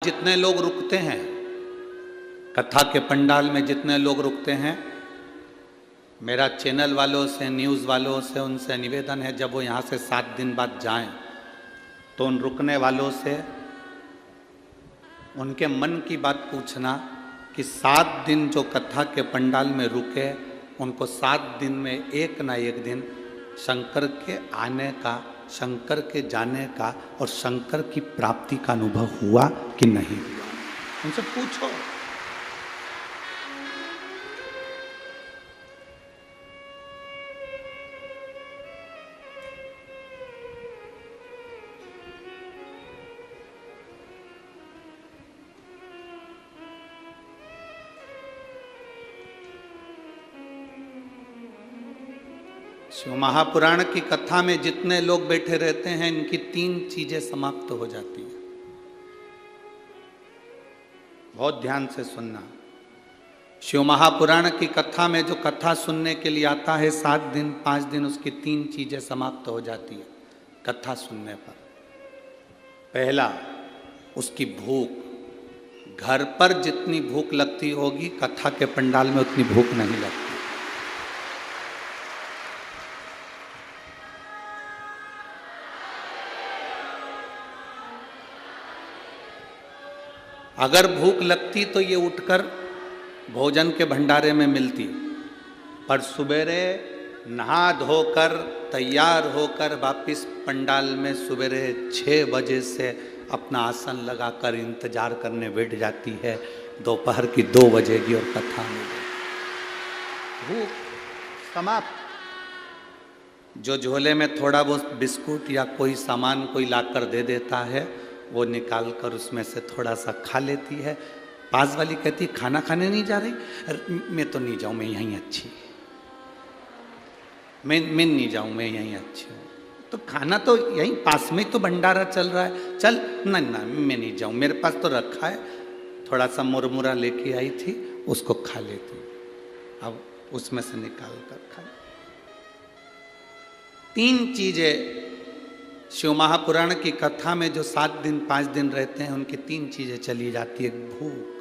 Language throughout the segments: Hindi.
जितने लोग रुकते हैं, कथा के पंडाल में जितने लोग रुकते हैं, मेरा चैनल वालों से, न्यूज़ वालों से, उनसे निवेदन है, जब वो यहाँ से 7 दिन बाद जाएं तो उन रुकने वालों से उनके मन की बात पूछना कि 7 दिन जो कथा के पंडाल में रुके, उनको 7 दिन में एक ना एक दिन शंकर के आने का, शंकर के जाने का और शंकर की प्राप्ति का अनुभव हुआ कि नहीं हुआ, उनसे पूछो। शिव महापुराण की कथा में जितने लोग बैठे रहते हैं, इनकी 3 चीजें समाप्त हो जाती हैं। बहुत ध्यान से सुनना। शिव महापुराण की कथा में जो कथा सुनने के लिए आता है, 7 दिन 5 दिन, उसकी 3 चीजें समाप्त हो जाती है कथा सुनने पर। पहला, उसकी भूख। घर पर जितनी भूख लगती होगी, कथा के पंडाल में उतनी भूख नहीं लगती। अगर भूख लगती तो ये उठकर भोजन के भंडारे में मिलती, पर सुबेरे नहा धोकर तैयार होकर वापिस पंडाल में सुबेरे 6 बजे से अपना आसन लगाकर इंतजार करने बैठ जाती है। दोपहर की 2 बजेगी और कथा मिलेगी। भूख समाप्त। जो झोले में थोड़ा बहुत बिस्कुट या कोई सामान कोई लाकर दे देता है, वो निकाल कर उसमें से थोड़ा सा खा लेती है। पास वाली कहती है खाना खाने नहीं जा रही? मैं तो नहीं जाऊँ, मैं यहीं अच्छी, मैं नहीं जाऊँ, मैं यहीं अच्छी हूँ। तो खाना तो यहीं पास में तो भंडारा चल रहा है, चल ना ना मैं नहीं जाऊँ, मेरे पास तो रखा है, थोड़ा सा मुरमुरा लेके आई थी, उसको खा लेती, अब उसमें से निकाल कर खा। 3 चीजें शिव महापुराण की कथा में जो 7 दिन 5 दिन रहते हैं, उनकी 3 चीजें चली जाती है। भूख,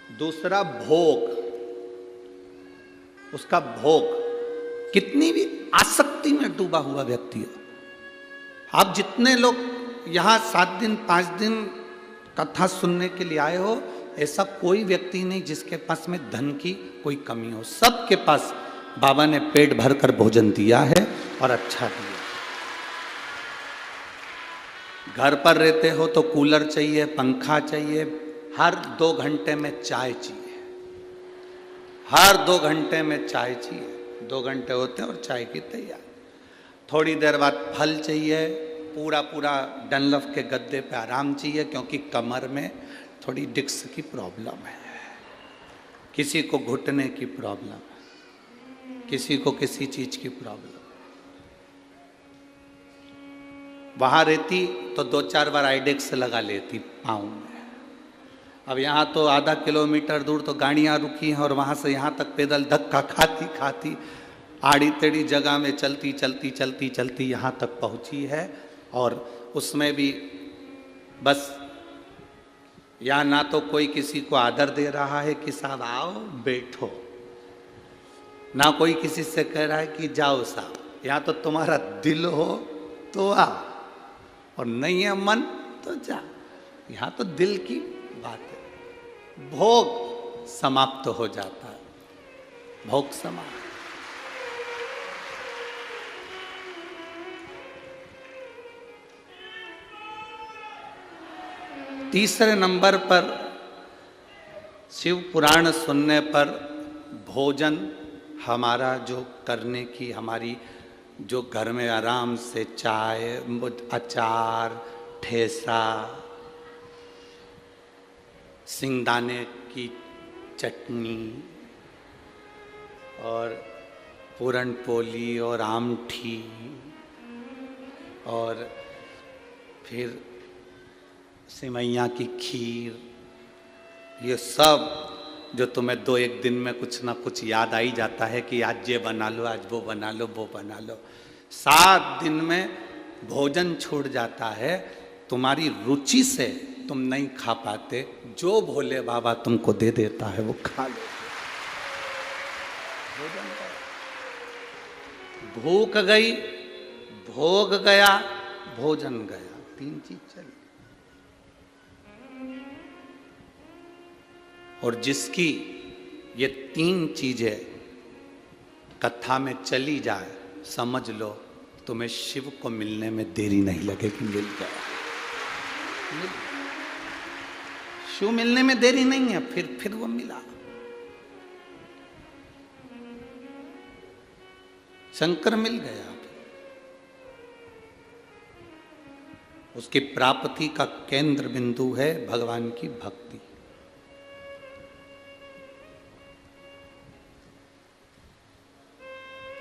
दूसरा भोग, उसका भोग। कितनी भी आसक्ति में डूबा हुआ व्यक्ति हो, आप जितने लोग यहां 7 दिन 5 दिन कथा सुनने के लिए आए हो, ऐसा कोई व्यक्ति नहीं जिसके पास में धन की कोई कमी हो। सबके पास बाबा ने पेट भरकर भोजन दिया है और अच्छा दिया। घर पर रहते हो तो कूलर चाहिए, पंखा चाहिए, हर 2 घंटे में चाय चाहिए, हर 2 घंटे में चाय चाहिए। 2 घंटे होते हैं और चाय की तैयार। थोड़ी देर बाद फल चाहिए, पूरा पूरा डनलफ के गद्दे पे आराम चाहिए, क्योंकि कमर में थोड़ी डिस्क की प्रॉब्लम है, किसी को घुटने की प्रॉब्लम है, किसी को किसी चीज की प्रॉब्लम। वहां रहती तो 2-4 बार आइडेक्स लगा लेती पाँव में। अब यहाँ तो आधा किलोमीटर दूर तो गाड़ियाँ रुकी हैं और वहाँ से यहाँ तक पैदल धक्का खाती खाती आड़ी टेढ़ी जगह में चलती चलती चलती चलती यहाँ तक पहुँची है। और उसमें भी बस यहाँ ना तो कोई किसी को आदर दे रहा है कि साहब आओ बैठो, ना कोई किसी से कह रहा है कि जाओ साहब। यहाँ तो तुम्हारा दिल हो तो आ, और नहीं है मन तो जा। यहाँ तो दिल की बात है। भोग समाप्त हो जाता है, भोग समाप्त। तीसरे नंबर पर शिव पुराण सुनने पर भोजन हमारा जो करने की, हमारी जो घर में आराम से चाय, अचार, ठेसा, सिंगदाने की चटनी और पूरन पोली और आमठी और फिर सिमैया की खीर, ये सब जो तुम्हें 2-1 दिन में कुछ ना कुछ याद आ ही जाता है कि आज ये बना लो, आज वो बना लो, वो बना लो। 7 दिन में भोजन छूट जाता है, तुम्हारी रुचि से तुम नहीं खा पाते, जो भोले बाबा तुमको दे देता है वो खा लो। भूख गई, भोग गया, भोजन गया, तीन चीज चली। और जिसकी ये तीन चीजें कथा में चली जाए, समझ लो तुम्हें शिव को मिलने में देरी नहीं लगेगी। मिल गया, शिव मिलने में देरी नहीं है, फिर वो मिला। शंकर मिल गया। उसकी प्राप्ति का केंद्र बिंदु है भगवान की भक्ति।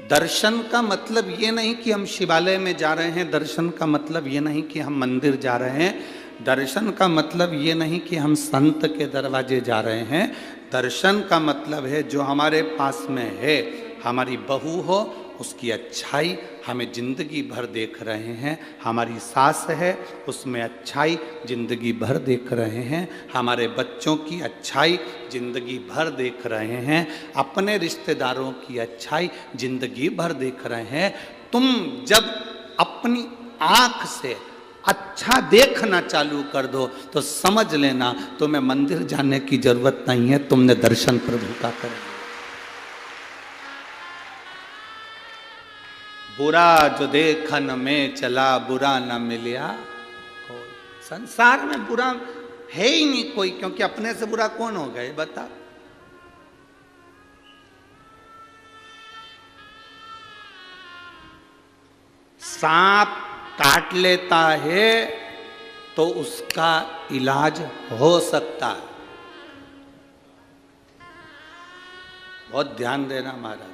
दर्शन का मतलब ये नहीं कि हम शिवालय में जा रहे हैं, दर्शन का मतलब ये नहीं कि हम मंदिर जा रहे हैं, दर्शन का मतलब ये नहीं कि हम संत के दरवाजे जा रहे हैं। दर्शन का मतलब है जो हमारे पास में है, हमारी बहू हो, उसकी अच्छाई हमें जिंदगी भर देख रहे हैं। हमारी सास है, उसमें अच्छाई जिंदगी भर देख रहे हैं। हमारे बच्चों की अच्छाई जिंदगी भर देख रहे हैं। अपने रिश्तेदारों की अच्छाई जिंदगी भर देख रहे हैं। तुम जब अपनी आंख से अच्छा देखना चालू कर दो तो समझ लेना तुम्हें मंदिर जाने की जरूरत नहीं है, तुमने दर्शन प्रभु का कर लिया। बुरा जो देखन में चला, बुरा न मिलिया कोई। संसार में बुरा है ही नहीं कोई, क्योंकि अपने से बुरा कौन हो गए बता। सांप काट लेता है तो उसका इलाज हो सकता है। बहुत ध्यान देना महाराज।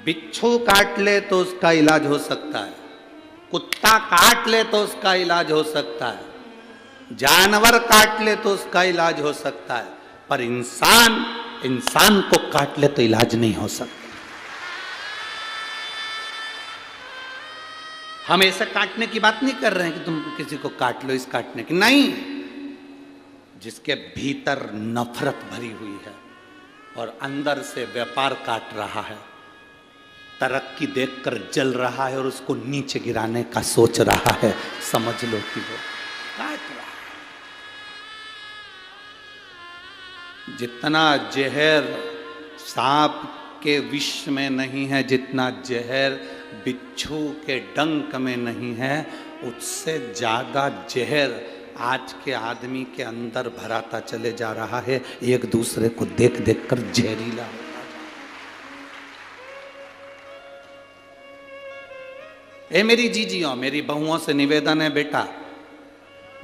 बिच्छू काट ले तो उसका इलाज हो सकता है, कुत्ता काट ले तो उसका इलाज हो सकता है, जानवर काट ले तो उसका इलाज हो सकता है, पर इंसान को काट ले तो इलाज नहीं हो सकता। हम ऐसा काटने की बात नहीं कर रहे हैं कि तुम किसी को काट लो, इस काटने की नहीं। जिसके भीतर नफरत भरी हुई है और अंदर से व्यापार काट रहा है, तरक्की देखकर जल रहा है और उसको नीचे गिराने का सोच रहा है, समझ लो कि वो काट रहा है। जितना जहर सांप के विष में नहीं है, जितना जहर बिच्छू के डंक में नहीं है, उससे ज्यादा जहर आज के आदमी के अंदर भराता चले जा रहा है। एक दूसरे को देख देख कर जहरीला होता जा। ए मेरी जीजियों, मेरी बहुओं से निवेदन है बेटा,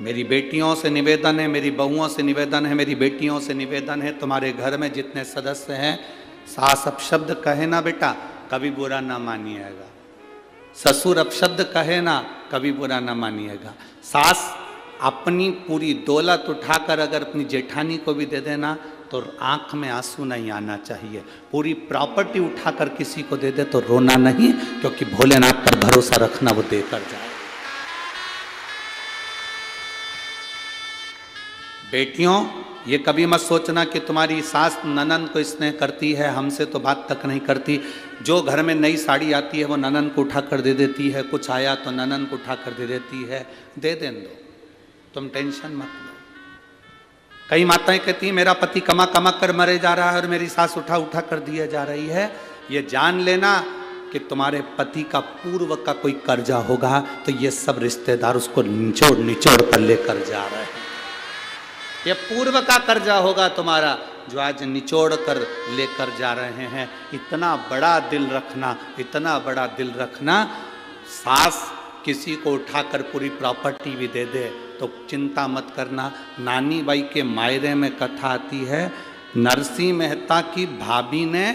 मेरी बेटियों से निवेदन है, मेरी बहुओं से निवेदन है, मेरी बेटियों से निवेदन है, तुम्हारे घर में जितने सदस्य हैं, सास अपशब्द कहे ना बेटा, कभी बुरा ना मानिएगा। ससुर अपशब्द कहे ना, कभी बुरा ना मानिएगा। सास अपनी पूरी दौलत उठाकर अगर अपनी जेठानी को भी दे देना तो आंख में आंसू नहीं आना चाहिए। पूरी प्रॉपर्टी उठाकर किसी को दे दे तो रोना नहीं, क्योंकि भोलेनाथ पर भरोसा रखना, वो देकर जाए। बेटियों, ये कभी मत सोचना कि तुम्हारी सास ननन को स्नेह करती है, हमसे तो बात तक नहीं करती। जो घर में नई साड़ी आती है वो ननन को उठा कर दे देती है, कुछ आया तो ननन को उठा कर दे देती है। दे देने दो, तुम टेंशन मत लो। कई माताएं कहती हैं मेरा पति कमा कमा कर मरे जा रहा है और मेरी सास उठा उठा कर दिए जा रही है। ये जान लेना कि तुम्हारे पति का पूर्व का कोई कर्जा होगा, तो ये सब रिश्तेदार उसको निचोड़ निचोड़ कर लेकर जा रहे हैं। ये पूर्व का कर्जा होगा तुम्हारा, जो आज निचोड़ कर लेकर जा रहे हैं। इतना बड़ा दिल रखना, इतना बड़ा दिल रखना। सास किसी को उठाकर पूरी प्रॉपर्टी भी दे दे तो चिंता मत करना। नानी बाई के मायरे में कथा आती है, नरसिंह मेहता की भाभी ने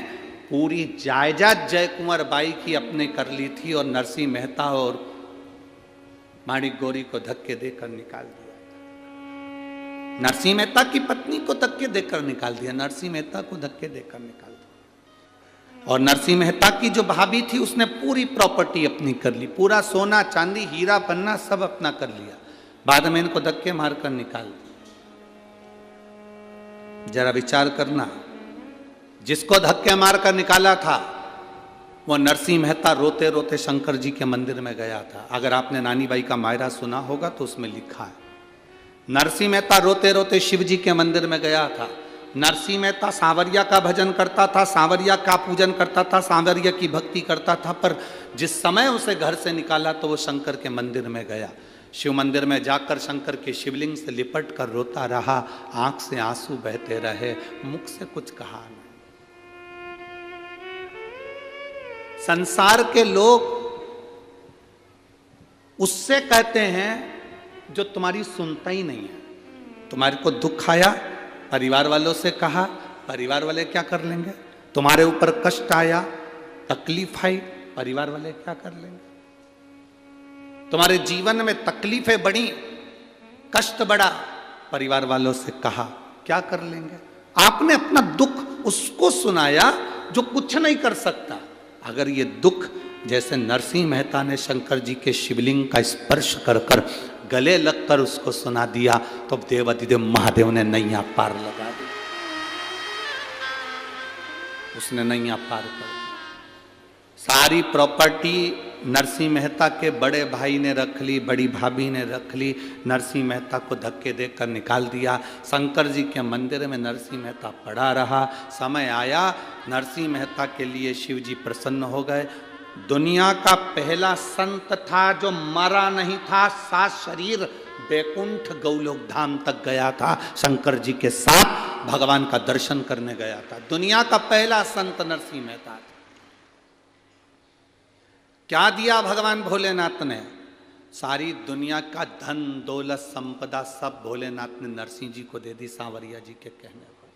पूरी जायदाद जय कुंवर बाई की अपने कर ली थी और नरसिंह मेहता और माणिक गौरी को धक्के देकर निकाल दिया। नरसिंह मेहता की पत्नी को धक्के देकर निकाल दिया, नरसिंह मेहता को धक्के देकर निकाल दिया। और नरसिंह मेहता की जो भाभी थी उसने पूरी प्रॉपर्टी अपनी कर ली, पूरा सोना चांदी हीरा पन्ना सब अपना कर लिया। बाद में इनको धक्के मारकर निकाल दिया। जरा विचार करना, जिसको धक्के मारकर निकाला था वो नरसिंह मेहता रोते रोते शंकर जी के मंदिर में गया था। अगर आपने नानी बाई का मायरा सुना होगा तो उसमें लिखा है, नरसिंह मेहता रोते रोते शिव जी के मंदिर में गया था। नरसिंह मेहता सांवरिया का भजन करता था, सांवरिया का पूजन करता था, सांवरिया की भक्ति करता था, पर जिस समय उसे घर से निकाला तो वो शंकर के मंदिर में गया। शिव मंदिर में जाकर शंकर के शिवलिंग से लिपट कर रोता रहा, आंख से आंसू बहते रहे, मुख से कुछ कहा नहीं। संसार के लोग उससे कहते हैं जो तुम्हारी सुनता ही नहीं है। तुम्हारे को दुख आया, परिवार वालों से कहा, परिवार वाले क्या कर लेंगे? तुम्हारे ऊपर कष्ट आया, तकलीफ आई, परिवार वाले क्या कर लेंगे? तुम्हारे जीवन में तकलीफें बढ़ी, कष्ट बढ़ा, परिवार वालों से कहा, क्या कर लेंगे? आपने अपना दुख उसको सुनाया जो कुछ नहीं कर सकता। अगर ये दुख जैसे नरसिंह मेहता ने शंकर जी के शिवलिंग का स्पर्श कर कर गले लगकर उसको सुना दिया तो देवाधिदेव महादेव ने नैया पार लगा दी, उसने नैया पार कर दी। सारी प्रॉपर्टी नरसिंह मेहता के बड़े भाई ने रख ली, बड़ी भाभी ने रख ली, नरसिंह मेहता को धक्के देकर निकाल दिया। शंकर जी के मंदिर में नरसिंह मेहता पड़ा रहा। समय आया, नरसिंह मेहता के लिए शिव जी प्रसन्न हो गए। दुनिया का पहला संत था जो मरा नहीं था, सात शरीर बैकुंठ गौलोक धाम तक गया था, शंकर जी के साथ भगवान का दर्शन करने गया था। दुनिया का पहला संत नरसिंह मेहता था। क्या दिया भगवान भोलेनाथ ने? सारी दुनिया का धन दौलत संपदा सब भोलेनाथ ने नरसिंह जी को दे दी, सांवरिया जी के कहने पर।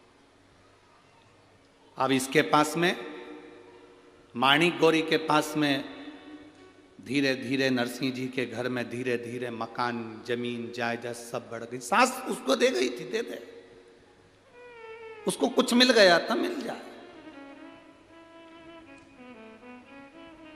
अब इसके पास में माणिक गौरी के पास में धीरे धीरे नरसिंह जी के घर में धीरे धीरे मकान जमीन जायदाद सब बढ़ गई। सास उसको दे गई थी, दे दे, उसको कुछ मिल गया था, मिल जाए।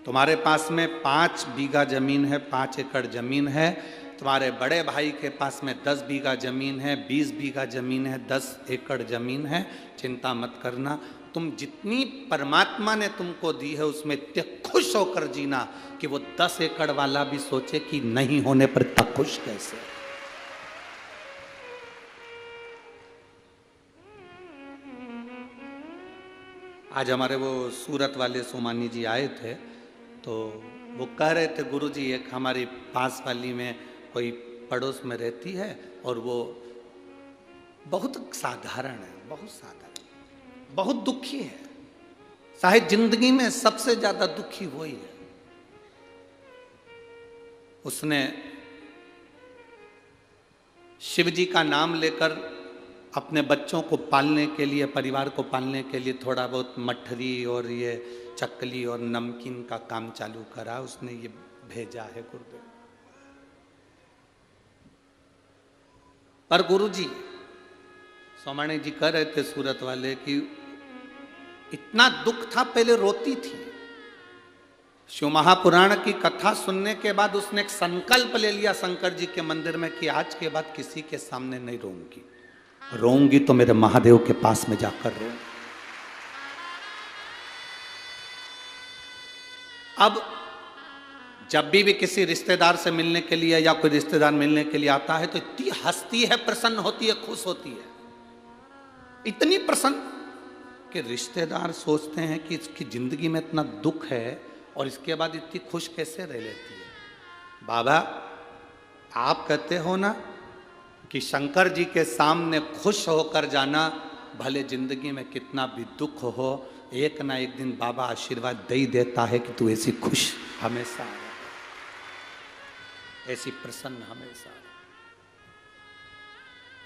तुम्हारे पास में 5 बीघा जमीन है, 5 एकड़ जमीन है, तुम्हारे बड़े भाई के पास में 10 बीघा जमीन है, 20 बीघा जमीन है, 10 एकड़ जमीन है, चिंता मत करना। तुम जितनी परमात्मा ने तुमको दी है उसमें इतने खुश होकर जीना कि वो 10 एकड़ वाला भी सोचे कि नहीं होने पर इतना खुश कैसे। आज हमारे वो सूरत वाले सोमानी जी आए थे तो वो कह रहे थे, गुरुजी एक हमारी पास वाली में कोई पड़ोस में रहती है और वो बहुत साधारण है, बहुत साधारण, बहुत दुखी है, शायद जिंदगी में सबसे ज्यादा दुखी वही है। उसने शिव जी का नाम लेकर अपने बच्चों को पालने के लिए, परिवार को पालने के लिए थोड़ा बहुत मठरी और ये चकली और नमकीन का काम चालू करा। उसने ये भेजा है गुरुदेव। पर गुरुजी सोमानी जी कह रहे थे सूरत वाले कि इतना दुख था, पहले रोती थी। शिव महापुराण की कथा सुनने के बाद उसने एक संकल्प ले लिया शंकर जी के मंदिर में कि आज के बाद किसी के सामने नहीं रोऊंगी, रोऊंगी तो मेरे महादेव के पास में जाकर रो। अब जब भी किसी रिश्तेदार से मिलने के लिए या कोई रिश्तेदार मिलने के लिए आता है तो इतनी हंसती है, प्रसन्न होती है, खुश होती है, इतनी प्रसन्न कि रिश्तेदार सोचते हैं कि इसकी जिंदगी में इतना दुख है और इसके बाद इतनी खुश कैसे रह लेती है। बाबा आप कहते हो ना कि शंकर जी के सामने खुश होकर जाना, भले जिंदगी में कितना भी दुख हो, एक ना एक दिन बाबा आशीर्वाद दे ही देता है कि तू ऐसी खुश हमेशा रहे, ऐसी प्रसन्न हमेशा रहे।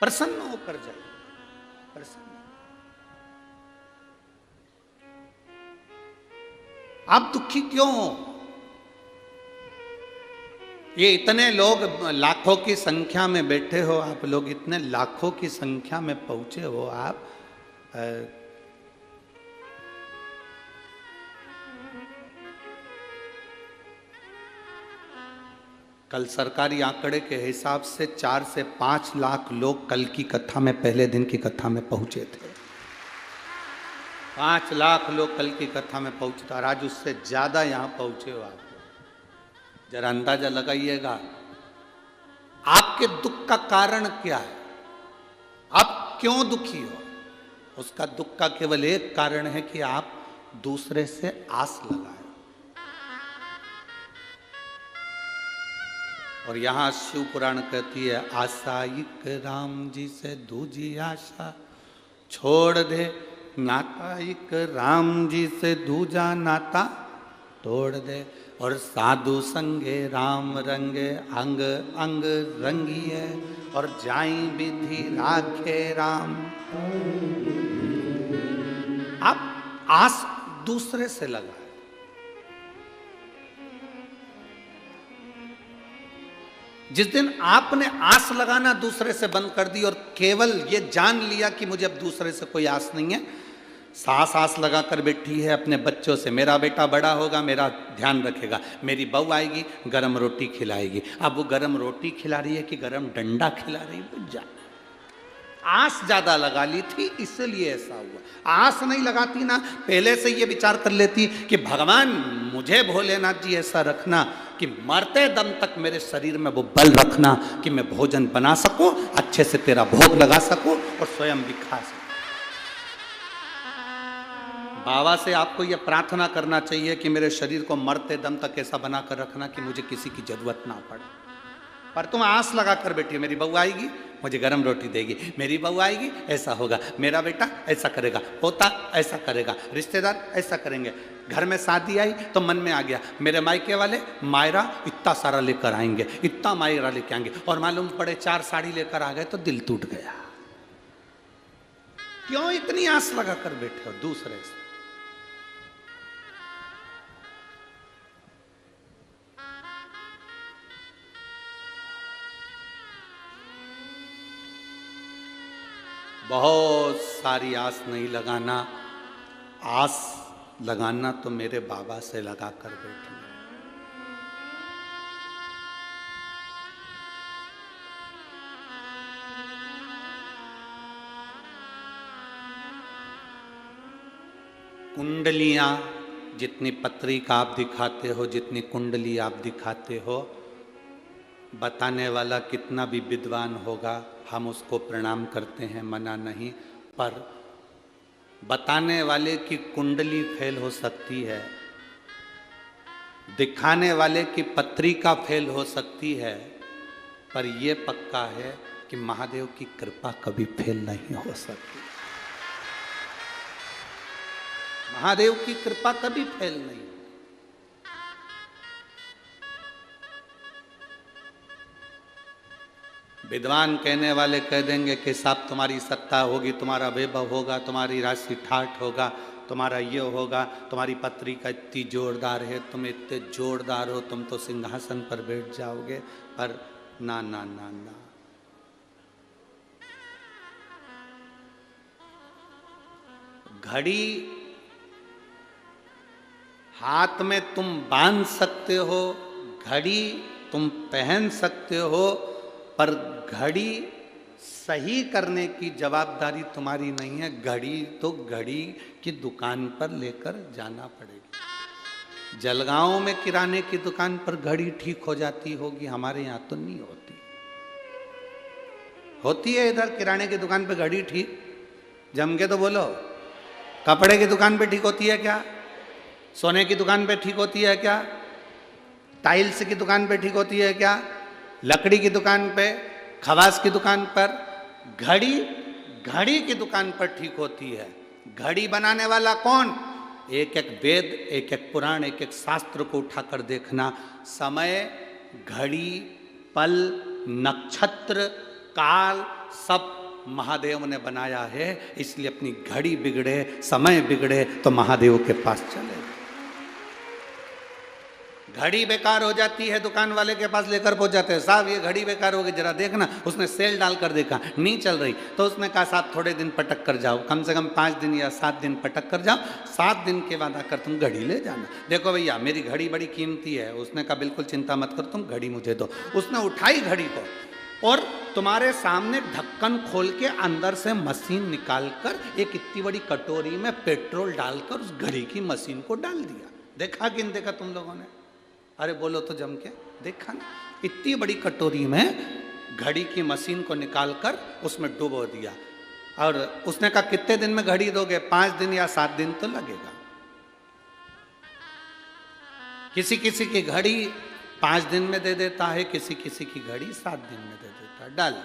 प्रसन्न होकर जाए, प्रसन्न। आप दुखी क्यों हो? ये इतने लोग लाखों की संख्या में बैठे हो, आप लोग इतने लाखों की संख्या में पहुंचे हो, आप कल सरकारी आंकड़े के हिसाब से 4 से 5 लाख लोग कल की कथा में, पहले दिन की कथा में पहुंचे थे। 5 लाख लोग कल की कथा में पहुंचे थे और आज उससे ज्यादा यहां पहुंचे हो आप। जरा अंदाजा लगाइएगा आपके दुख का कारण क्या है, आप क्यों दुखी हो। उसका दुख का केवल एक कारण है कि आप दूसरे से आस लगाए। और यहां शिव पुराण कहती है, आशाइक राम जी से दूजी आशा छोड़ दे, नाताइक राम जी से दूजा नाता तोड़ दे। और साधु संगे राम रंगे, अंग अंग रंगी है, और जाई विधि राखे राम। आप आस दूसरे से लगाए। जिस दिन आपने आस लगाना दूसरे से बंद कर दी और केवल ये जान लिया कि मुझे अब दूसरे से कोई आस नहीं है, सास आस लगा कर बैठी है अपने बच्चों से, मेरा बेटा बड़ा होगा, मेरा ध्यान रखेगा, मेरी बहू आएगी गरम रोटी खिलाएगी। अब वो गरम रोटी खिला रही है कि गरम डंडा खिला रही है, आस ज्यादा लगा ली थी इसलिए ऐसा हुआ। आस नहीं लगाती ना, पहले से ये विचार कर लेती कि भगवान मुझे भोलेनाथ जी ऐसा रखना कि मरते दम तक मेरे शरीर में वो बल रखना कि मैं भोजन बना सकूं, अच्छे से तेरा भोग लगा सकूं और स्वयं भी खा सकूं। बाबा से आपको यह प्रार्थना करना चाहिए कि मेरे शरीर को मरते दम तक ऐसा बना कर रखना कि मुझे किसी की जरूरत ना पड़े। पर तुम आस लगा कर बैठी हो, मेरी बहू आएगी मुझे गरम रोटी देगी, मेरी बहू आएगी ऐसा होगा, मेरा बेटा ऐसा करेगा, पोता ऐसा करेगा, रिश्तेदार ऐसा करेंगे। घर में शादी आई तो मन में आ गया मेरे मायके वाले मायरा इतना सारा लेकर आएंगे, इतना मायरा लेके आएंगे, और मालूम पड़े 4 साड़ी लेकर आ गए तो दिल टूट गया। क्यों इतनी आस लगा कर बैठे हो दूसरे से। बहुत सारी आस नहीं लगाना, आस लगाना तो मेरे बाबा से लगा कर बैठना। कुंडलियां, जितनी पत्रिका आप दिखाते हो, जितनी कुंडली आप दिखाते हो, बताने वाला कितना भी विद्वान होगा हम उसको प्रणाम करते हैं, मना नहीं। पर बताने वाले की कुंडली फेल हो सकती है, दिखाने वाले की पत्रिका फेल हो सकती है, पर यह पक्का है कि महादेव की कृपा कभी फेल नहीं हो सकती। महादेव की कृपा कभी फेल नहीं। विद्वान कहने वाले कह देंगे कि साहब तुम्हारी सत्ता होगी, तुम्हारा वैभव होगा, तुम्हारी राशि ठाठ होगा, तुम्हारा ये होगा, तुम्हारी पत्रिका इतनी जोरदार है, तुम इतने जोरदार हो, तुम तो सिंहासन पर बैठ जाओगे। पर ना ना ना ना, घड़ी हाथ में तुम बांध सकते हो, घड़ी तुम पहन सकते हो, पर घड़ी सही करने की जवाबदारी तुम्हारी नहीं है। घड़ी तो घड़ी की दुकान पर लेकर जाना पड़ेगी। जलगांव में किराने की दुकान पर घड़ी ठीक हो जाती होगी, हमारे यहाँ तो नहीं होती। होती है इधर किराने की दुकान पे घड़ी ठीक? जम के तो बोलो। कपड़े की दुकान पे ठीक होती है क्या? सोने की दुकान पे ठीक होती है क्या? टाइल्स की दुकान पे ठीक होती है क्या? लकड़ी की दुकान पे, खवास की दुकान पर? घड़ी की दुकान पर ठीक होती है। घड़ी बनाने वाला कौन? एक एक वेद, एक एक पुराण, एक एक शास्त्र को उठाकर देखना। समय, घड़ी, पल, नक्षत्र, काल सब महादेव ने बनाया है। इसलिए अपनी घड़ी बिगड़े, समय बिगड़े तो महादेव के पास चले। घड़ी बेकार हो जाती है, दुकान वाले के पास लेकर पहुंच जाते हैं, साहब ये घड़ी बेकार हो गई, जरा देखना। उसने सेल डालकर देखा, नहीं चल रही, तो उसने कहा साहब थोड़े दिन पटक कर जाओ, कम से कम 5 दिन या 7 दिन पटक कर जाओ, 7 दिन के बाद आकर तुम घड़ी ले जाना। देखो भैया मेरी घड़ी बड़ी कीमती है। उसने कहा बिल्कुल चिंता मत कर, तुम घड़ी मुझे दो। उसने उठाई घड़ी को और तुम्हारे सामने ढक्कन खोल के अंदर से मशीन निकालकर एक इतनी बड़ी कटोरी में पेट्रोल डालकर उस घड़ी की मशीन को डाल दिया। देखा कि नहीं देखा तुम लोगों ने? अरे बोलो तो जम के, देखा ना? इतनी बड़ी कटोरी में घड़ी की मशीन को निकालकर उसमें डुबो दिया। और उसने कहा कितने दिन में घड़ी दोगे? 5 दिन या 7 दिन तो लगेगा। किसी किसी की घड़ी 5 दिन में दे देता है, किसी किसी की घड़ी 7 दिन में दे देता है। डाल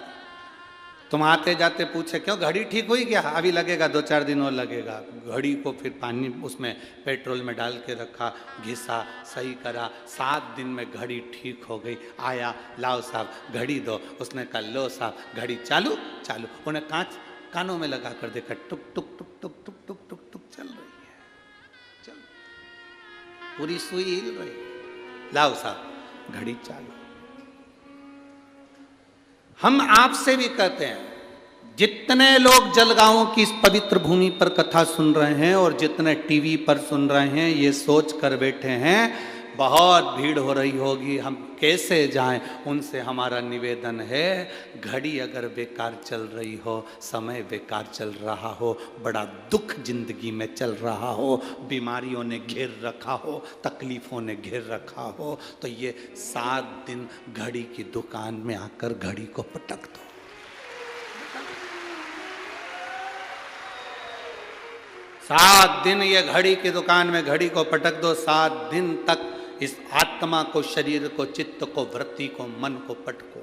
तुम आते जाते पूछे क्यों घड़ी ठीक हुई क्या? अभी लगेगा, 2-4 दिन और लगेगा। घड़ी को फिर पानी उसमें पेट्रोल में डाल के रखा, घिसा, सही करा, 7 दिन में घड़ी ठीक हो गई। आया, लाओ साहब घड़ी दो। उसने कहा लो साहब घड़ी चालू चालू। उन्हें कानों में लगा कर देखा, टुक टुक टुक टुक टुक टुक टुक टुक चल रही है, चल पूरी सुई हिल रही है। लाओ साहब घड़ी चालू। हम आपसे भी कहते हैं, जितने लोग जलगांव की इस पवित्र भूमि पर कथा सुन रहे हैं और जितने टीवी पर सुन रहे हैं, ये सोच कर बैठे हैं बहुत भीड़ हो रही होगी, हम कैसे जाएं। उनसे हमारा निवेदन है, घड़ी अगर बेकार चल रही हो, समय बेकार चल रहा हो, बड़ा दुख जिंदगी में चल रहा हो, बीमारियों ने घेर रखा हो, तकलीफों ने घेर रखा हो, तो ये 7 दिन घड़ी की दुकान में आकर घड़ी को पटक दो। 7 दिन ये घड़ी की दुकान में घड़ी को पटक दो। 7 दिन तक इस आत्मा को, शरीर को, चित्त को, वृत्ति को, मन को पटको।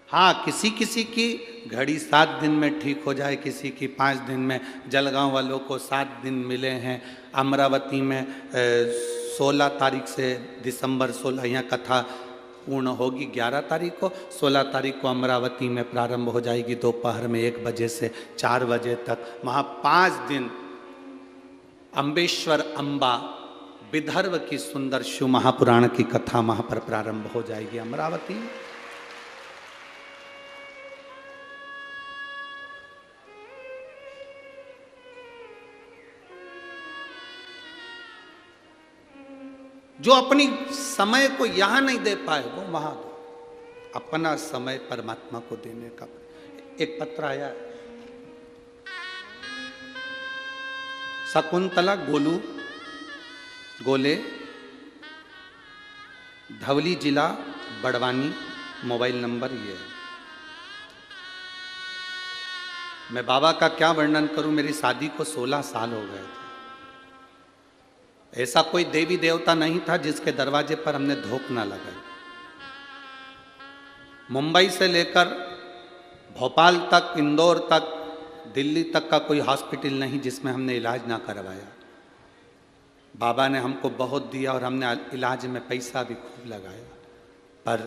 हाँ, किसी किसी की घड़ी 7 दिन में ठीक हो जाए, किसी की 5 दिन में। जलगांव वालों को 7 दिन मिले हैं। अमरावती में 16 तारीख से दिसंबर 16 यहाँ कथा पूर्ण होगी। 11 तारीख को, 16 तारीख को अमरावती में प्रारंभ हो जाएगी दोपहर में 1 बजे से 4 बजे तक। वहाँ 5 दिन अम्बेश्वर अम्बा विदर्भ की सुंदर शिव महापुराण की कथा वहां पर प्रारंभ हो जाएगी अमरावती। जो अपनी समय को यहां नहीं दे पाए वो वहां दो। अपना समय परमात्मा को देने का। एक पत्र आया, शकुंतला गोले, धवली जिला बड़वानी, मोबाइल नंबर ये है। मैं बाबा का क्या वर्णन करूं, मेरी शादी को 16 साल हो गए थे। ऐसा कोई देवी देवता नहीं था जिसके दरवाजे पर हमने धोख ना लगाई। मुंबई से लेकर भोपाल तक, इंदौर तक, दिल्ली तक का कोई हॉस्पिटल नहीं जिसमें हमने इलाज ना करवाया। बाबा ने हमको बहुत दिया और हमने इलाज में पैसा भी खूब लगाया, पर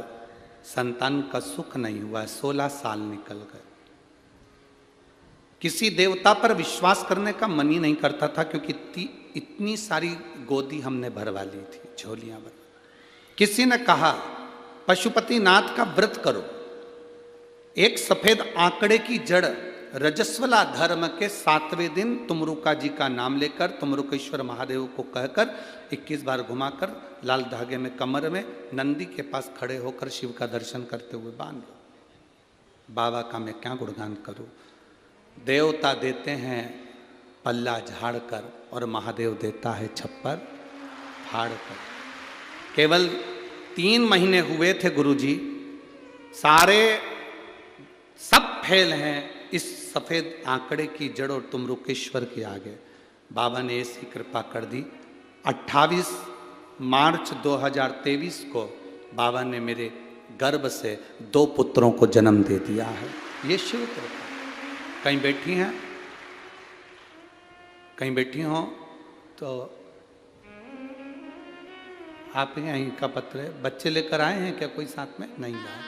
संतान का सुख नहीं हुआ। 16 साल निकल गए। किसी देवता पर विश्वास करने का मन ही नहीं करता था, क्योंकि इतनी सारी गोदी हमने भरवा ली थी, झोलियां भर। किसी ने कहा पशुपतिनाथ का व्रत करो। एक सफेद आंकड़े की जड़ रजस्वला धर्म के 7वें दिन तुमरुका जी का नाम लेकर, तुमरुकेश्वर महादेव को कहकर 21 बार घुमाकर लाल धागे में कमर में नंदी के पास खड़े होकर शिव का दर्शन करते हुए बांध लो। बाबा का मैं क्या गुणगान करूं। देवता देते हैं पल्ला झाड़ कर और महादेव देता है छप्पर फाड़ कर। केवल 3 महीने हुए थे गुरुजी, सारे सब फेल हैं इस सफेद आंकड़े की जड़ और तुमरुकेश्वर के आगे। बाबा ने ऐसी कृपा कर दी। 28 मार्च 2023 को बाबा ने मेरे गर्भ से 2 पुत्रों को जन्म दे दिया है। ये शिव कृपा। कहीं बैठी हैं, कहीं बैठी हो तो आप यहीं का पत्र है। बच्चे लेकर आए हैं क्या कोई साथ में? नहीं लाए।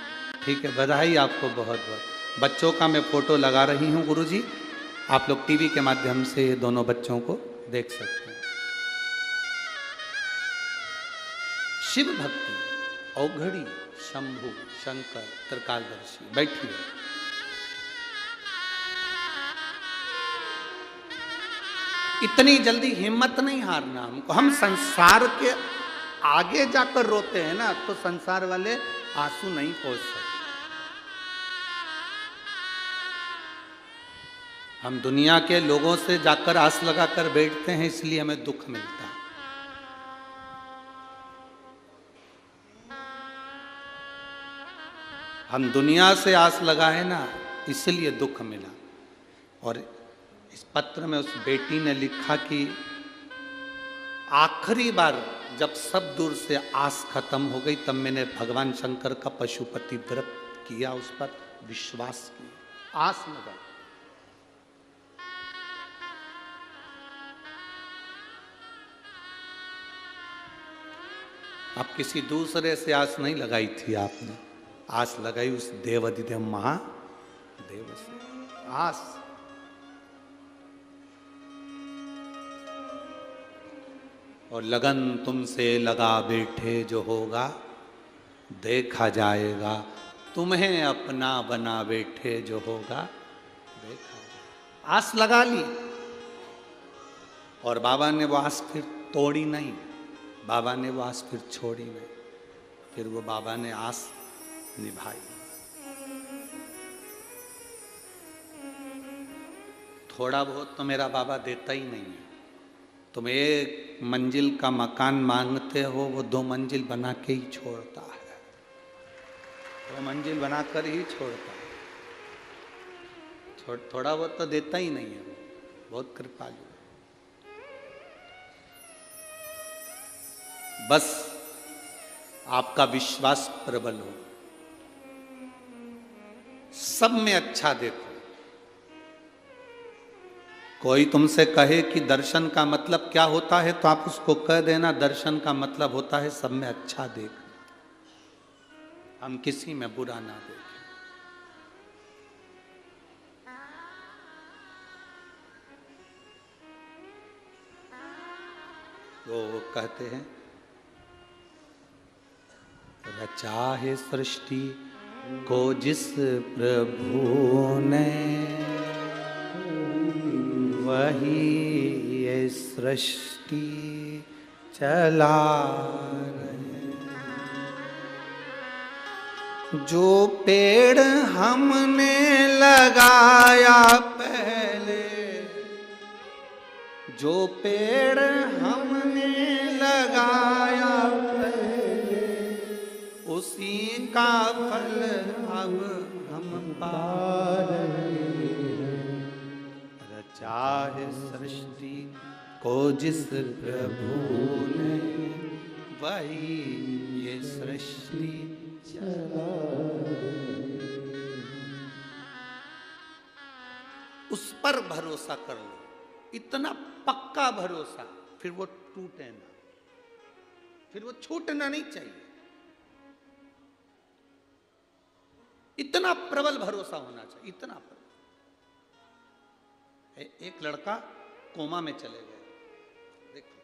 ठीक है, बधाई आपको बहुत बहुत। बच्चों का मैं फोटो लगा रही हूँ गुरुजी, आप लोग टीवी के माध्यम से ये दोनों बच्चों को देख सकते हैं। शिव भक्ति औघड़ी शंभु शंकर त्रिकालदर्शी। बैठिए। इतनी जल्दी हिम्मत नहीं हारना हमको। हम संसार के आगे जाकर रोते हैं ना, तो संसार वाले आंसू नहीं पोंछ सकते। हम दुनिया के लोगों से जाकर आस लगाकर बैठते हैं, इसलिए हमें दुख मिलता है। हम दुनिया से आस लगाए ना, इसलिए दुख मिला। और इस पत्र में उस बेटी ने लिखा कि आखिरी बार जब सब दूर से आस खत्म हो गई, तब मैंने भगवान शंकर का पशुपति व्रत किया, उस पर विश्वास किया, आस लगा। अब किसी दूसरे से आस नहीं लगाई थी आपने, आस लगाई उस देवाधिदेव महादेव से। आस और लगन तुमसे लगा बैठे जो होगा देखा जाएगा, तुम्हें अपना बना बैठे जो होगा देखा जाएगा। आस लगा ली और बाबा ने वो आस फिर तोड़ी नहीं, बाबा ने वो आस फिर छोड़ी नहीं, फिर वो बाबा ने आस निभाई। थोड़ा बहुत तो मेरा बाबा देता ही नहीं है। तुम एक मंजिल का मकान मांगते हो, वो 2 मंजिल बना के ही छोड़ता है, 2 मंजिल बनाकर ही छोड़ता है। थोड़ा बहुत तो देता ही नहीं है, वो बहुत कृपालु। बस आपका विश्वास प्रबल हो, सब में अच्छा देखो। कोई तुमसे कहे कि दर्शन का मतलब क्या होता है, तो आप उसको कह देना दर्शन का मतलब होता है सब में अच्छा देखना, हम किसी में बुरा ना देखें। वो कहते हैं रचा है सृष्टि को जिस प्रभु ने, वही ये सृष्टि चला रहे। जो पेड़ हमने लगाया पहले, जो पेड़ हमने लगाया पहले, उसी का फल अब हम पा रहे हैं। रचा है सृष्टि को जिस प्रभु ने, वही ये सृष्टि चला रहे। उस पर भरोसा कर लो, इतना पक्का भरोसा, फिर वो टूटे ना, फिर वो छूटना नहीं चाहिए। इतना प्रबल भरोसा होना चाहिए, इतना प्रबल। एक लड़का कोमा में चले गए, देखो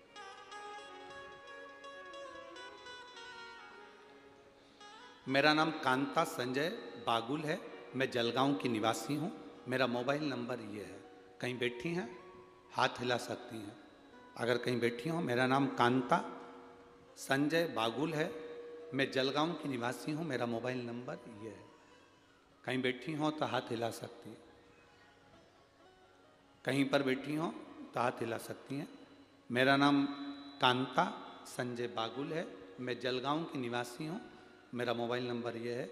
मेरा नाम कांता संजय बागुल है, मैं जलगांव की निवासी हूं। मेरा मोबाइल नंबर ये है, कहीं बैठी हैं हाथ हिला सकती हैं। अगर कहीं बैठी हो, मेरा नाम कांता संजय बागुल है, मैं जलगांव की निवासी हूं। मेरा मोबाइल नंबर ये है, कहीं बैठी हो तो हाथ हिला सकती है, कहीं पर बैठी हो तो हाथ हिला सकती हैं। मेरा नाम कांता संजय बागुल है, मैं जलगांव की निवासी हूँ। मेरा मोबाइल नंबर ये है।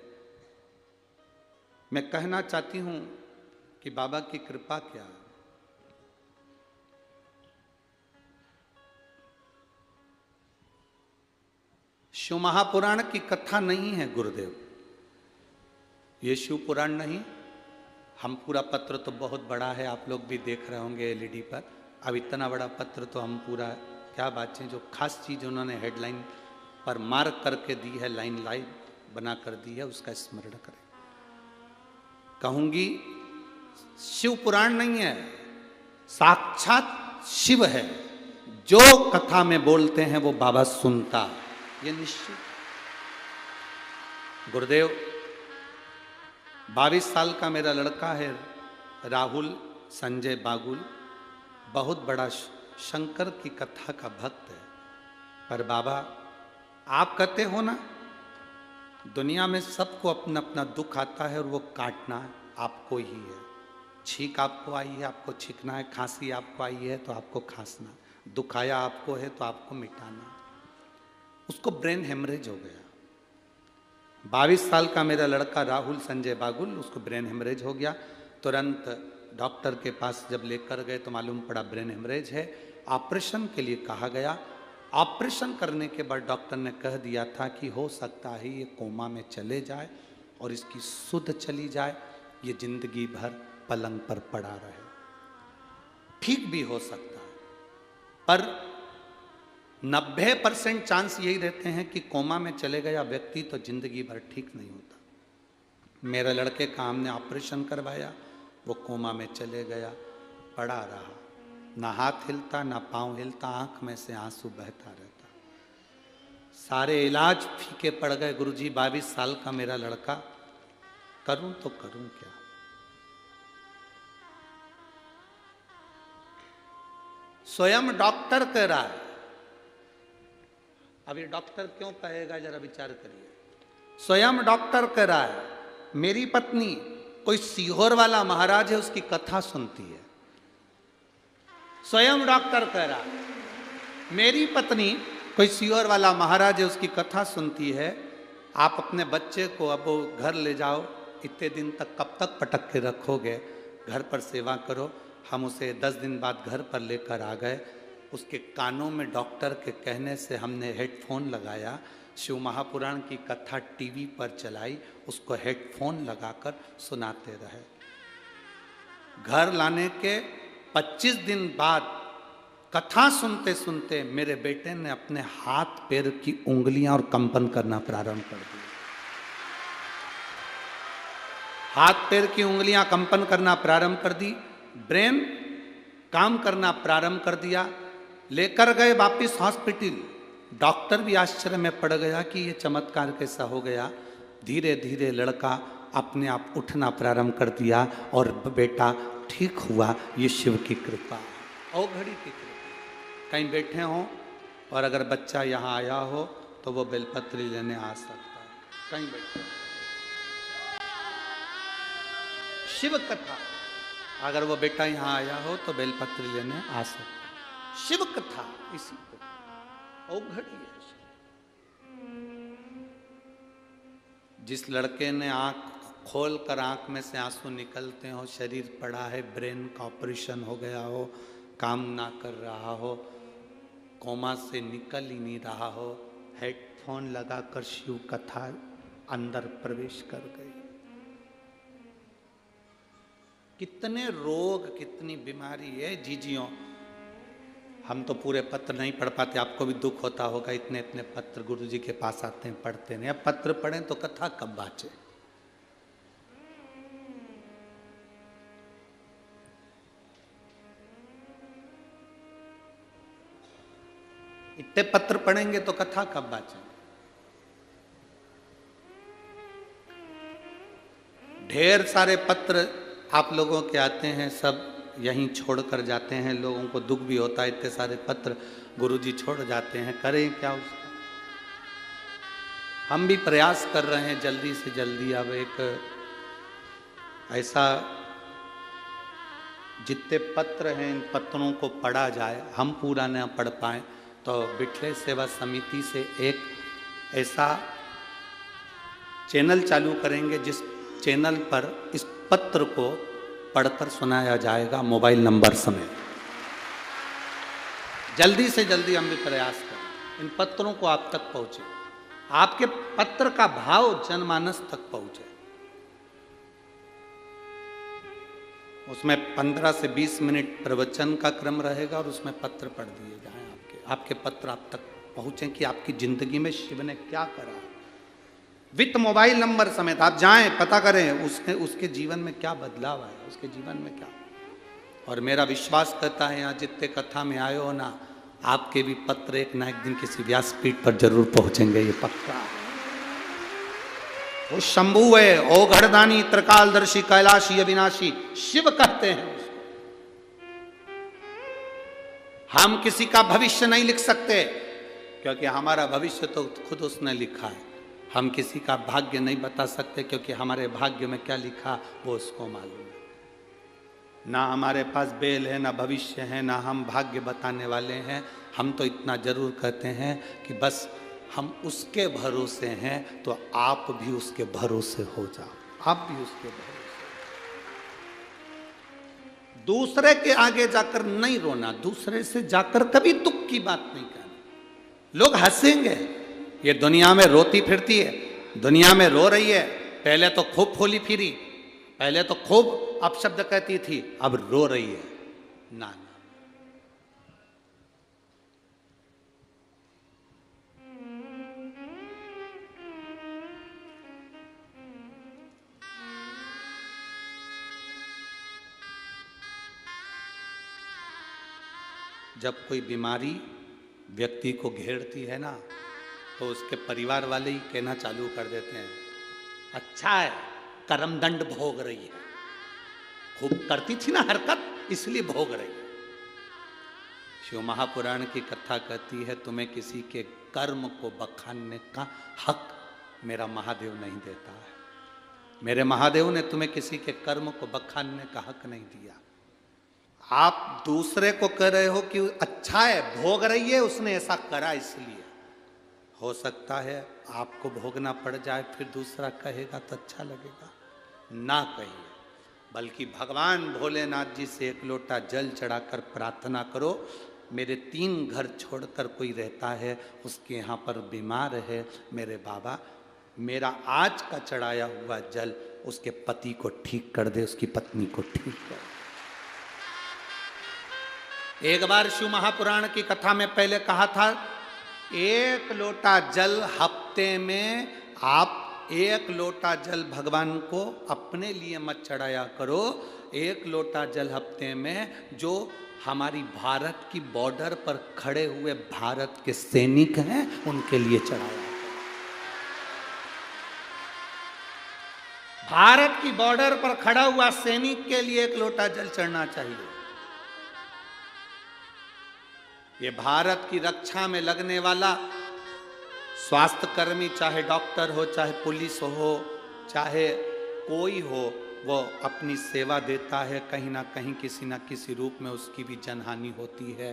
मैं कहना चाहती हूँ कि बाबा की कृपा क्या है। शिव महापुराण की कथा नहीं है गुरुदेव, ये शिव पुराण नहीं। हम पूरा पत्र तो बहुत बड़ा है, आप लोग भी देख रहे होंगे एलईडी पर। अब इतना बड़ा पत्र तो हम पूरा, क्या बात है, जो खास चीज़ उन्होंने हेडलाइन पर मार्क करके दी है, लाइन लाइन बना कर दी है, उसका स्मरण करें। कहूँगी शिव पुराण नहीं है, साक्षात शिव है। जो कथा में बोलते हैं वो बाबा सुनता है। ये निश्चित। गुरुदेव, 22 साल का मेरा लड़का है राहुल संजय बागुल, बहुत बड़ा शंकर की कथा का भक्त है। पर बाबा, आप कहते हो ना, दुनिया में सबको अपना अपना दुख आता है और वो काटना आपको ही है। छींक आपको आई है, आपको छींकना है। खांसी आपको आई है तो आपको खांसना। दुख आया आपको है तो आपको मिटाना। उसको ब्रेन हेमरेज हो गया। 22 साल का मेरा लड़का राहुल संजय बागुल, उसको ब्रेन हेमरेज हो गया। तुरंत डॉक्टर के पास जब लेकर गए तो मालूम पड़ा ब्रेन हेमरेज है। ऑपरेशन के लिए कहा गया। ऑपरेशन करने के बाद डॉक्टर ने कह दिया था कि हो सकता है ये कोमा में चले जाए और इसकी सुध चली जाए, ये जिंदगी भर पलंग पर पड़ा रहे। ठीक भी हो सकता है, पर 90% चांस यही रहते हैं कि कोमा में चले गया व्यक्ति तो जिंदगी भर ठीक नहीं होता। मेरे लड़के का हमने ऑपरेशन करवाया, वो कोमा में चले गया, पड़ा रहा, ना हाथ हिलता ना पांव हिलता, आंख में से आंसू बहता रहता। सारे इलाज फीके पड़ गए। गुरुजी, 22 साल का मेरा लड़का, करूं तो करूं क्या? स्वयं डॉक्टर कह रहा है। अब ये डॉक्टर क्यों कहेगा, जरा विचार करिए। स्वयं डॉक्टर कह रहा है, मेरी पत्नी कोई सीहोर वाला महाराज है, उसकी कथा सुनती है। स्वयं डॉक्टर कह रहा है, मेरी पत्नी कोई सीहोर वाला महाराज है, उसकी कथा सुनती है। आप अपने बच्चे को अब घर ले जाओ, इतने दिन तक कब तक पटक के रखोगे, घर पर सेवा करो। हम उसे 10 दिन बाद घर पर लेकर आ गए। उसके कानों में डॉक्टर के कहने से हमने हेडफोन लगाया, शिव महापुराण की कथा टीवी पर चलाई, उसको हेडफोन लगाकर सुनाते रहे। घर लाने के 25 दिन बाद कथा सुनते सुनते मेरे बेटे ने अपने हाथ पैर की उंगलियां और कंपन करना प्रारंभ कर दिया। हाथ पैर की उंगलियां कंपन करना प्रारंभ कर दी, ब्रेन काम करना प्रारंभ कर दिया। लेकर गए वापिस हॉस्पिटल। डॉक्टर भी आश्चर्य में पड़ गया कि ये चमत्कार कैसा हो गया। धीरे धीरे लड़का अपने आप उठना प्रारंभ कर दिया और बेटा ठीक हुआ। ये शिव की कृपा और घड़ी की कृपा। कहीं बैठे हो और अगर बच्चा यहाँ आया हो तो वो बेलपत्री लेने आ सकता है। कहीं बैठे शिव कथा, अगर वो बेटा यहाँ आया हो तो बेलपत्री लेने आ सकता है। शिव कथा इसी को और घड़ी है। जिस लड़के ने आंख खोल कर आंख में से आंसू निकलते हो, शरीर पड़ा है, ब्रेन का ऑपरेशन हो गया हो, काम ना कर रहा हो, कोमा से निकल ही नहीं रहा हो, हेडफोन लगाकर शिव कथा अंदर प्रवेश कर गई। कितने रोग, कितनी बीमारी है जीजियों। हम तो पूरे पत्र नहीं पढ़ पाते, आपको भी दुख होता होगा। इतने इतने पत्र गुरुजी के पास आते हैं, पढ़ते नहीं। अब पत्र पढ़ें तो कथा कब बाँचे। इतने पत्र पढ़ेंगे तो कथा कब बाँचे। ढेर सारे पत्र आप लोगों के आते हैं, सब यहीं छोड़कर जाते हैं। लोगों को दुख भी होता है, इतने सारे पत्र गुरुजी छोड़ जाते हैं, करें क्या उसका। हम भी प्रयास कर रहे हैं जल्दी से जल्दी। अब एक ऐसा, जितने पत्र हैं इन पत्रों को पढ़ा जाए। हम पूरा न पढ़ पाए तो बिठले सेवा समिति से एक ऐसा चैनल चालू करेंगे जिस चैनल पर इस पत्र को पढ़कर सुनाया जाएगा मोबाइल नंबर समेत। जल्दी से जल्दी हम भी प्रयास करें इन पत्रों को आप तक पहुंचे, आपके पत्र का भाव जनमानस तक पहुंचे। उसमें 15 से 20 मिनट प्रवचन का क्रम रहेगा और उसमें पत्र पढ़ दिए जाएं। आपके पत्र आप तक पहुंचे कि आपकी जिंदगी में शिव ने क्या करा है। विथ मोबाइल नंबर समेत आप जाएं, पता करें उसके जीवन में क्या बदलाव आया, उसके जीवन में क्या। और मेरा विश्वास करता है यहाँ जितने कथा में आए हो ना, आपके भी पत्र एक ना एक दिन किसी व्यासपीठ पर जरूर पहुंचेंगे, ये पक्का है। वो शंभु है, ओ घड़दानी, त्रिकालदर्शी, कैलाशी, अविनाशी, शिव कहते हैं उसको। हम किसी का भविष्य नहीं लिख सकते, क्योंकि हमारा भविष्य तो खुद उसने लिखा है। हम किसी का भाग्य नहीं बता सकते, क्योंकि हमारे भाग्य में क्या लिखा वो उसको मालूम है। ना हमारे पास बेल है, ना भविष्य है, ना हम भाग्य बताने वाले हैं। हम तो इतना जरूर कहते हैं कि बस हम उसके भरोसे हैं, तो आप भी उसके भरोसे हो जाओ, आप भी उसके भरोसे। दूसरे के आगे जाकर नहीं रोना, दूसरे से जाकर कभी दुख की बात नहीं करना। लोग हंसेंगे, ये दुनिया में रोती फिरती है, दुनिया में रो रही है। पहले तो खूब फूली फिरी, पहले तो खूब अपशब्द कहती थी, अब रो रही है। ना, जब कोई बीमारी व्यक्ति को घेरती है ना, तो उसके परिवार वाले ही कहना चालू कर देते हैं, अच्छा है कर्मदंड भोग रही है, खूब करती थी ना हरकत, इसलिए भोग रही है। शिव महापुराण की कथा कहती है, तुम्हें किसी के कर्म को बखानने का हक मेरा महादेव नहीं देता है। मेरे महादेव ने तुम्हें किसी के कर्म को बखानने का हक नहीं दिया। आप दूसरे को कह रहे हो कि अच्छा है, भोग रही है, उसने ऐसा करा इसलिए। हो सकता है आपको भोगना पड़ जाए, फिर दूसरा कहेगा तो अच्छा लगेगा। ना कहिए, बल्कि भगवान भोलेनाथ जी से एक लोटा जल चढ़ाकर प्रार्थना करो, मेरे 3 घर छोड़कर कोई रहता है, उसके यहाँ पर बीमार है, मेरे बाबा मेरा आज का चढ़ाया हुआ जल उसके पति को ठीक कर दे, उसकी पत्नी को ठीक कर दे। एक बार शिव महापुराण की कथा में पहले कहा था, 1 लोटा जल हफ्ते में आप 1 लोटा जल भगवान को अपने लिए मत चढ़ाया करो, 1 लोटा जल हफ्ते में जो हमारी भारत की बॉर्डर पर खड़े हुए भारत के सैनिक हैं उनके लिए चढ़ाया। भारत की बॉर्डर पर खड़ा हुआ सैनिक के लिए 1 लोटा जल चढ़ना चाहिए। ये भारत की रक्षा में लगने वाला स्वास्थ्य कर्मी, चाहे डॉक्टर हो, चाहे पुलिस हो, चाहे कोई हो, वो अपनी सेवा देता है। कहीं ना कहीं किसी ना किसी रूप में उसकी भी जनहानि होती है।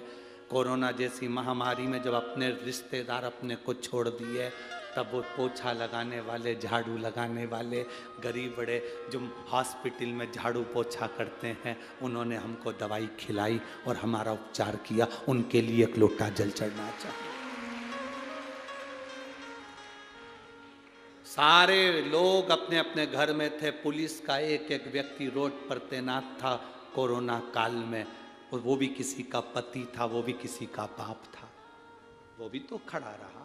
कोरोना जैसी महामारी में जब अपने रिश्तेदार अपने को छोड़ दिए, तब वो पोछा लगाने वाले, झाड़ू लगाने वाले, गरीब बड़े जो हॉस्पिटल में झाड़ू पोछा करते हैं, उन्होंने हमको दवाई खिलाई और हमारा उपचार किया, उनके लिए 1 लोटा जल चढ़ना चाहिए। सारे लोग अपने अपने घर में थे, पुलिस का एक एक व्यक्ति रोड पर तैनात था कोरोना काल में, और वो भी किसी का पति था, वो भी किसी का बाप था, वो भी तो खड़ा रहा।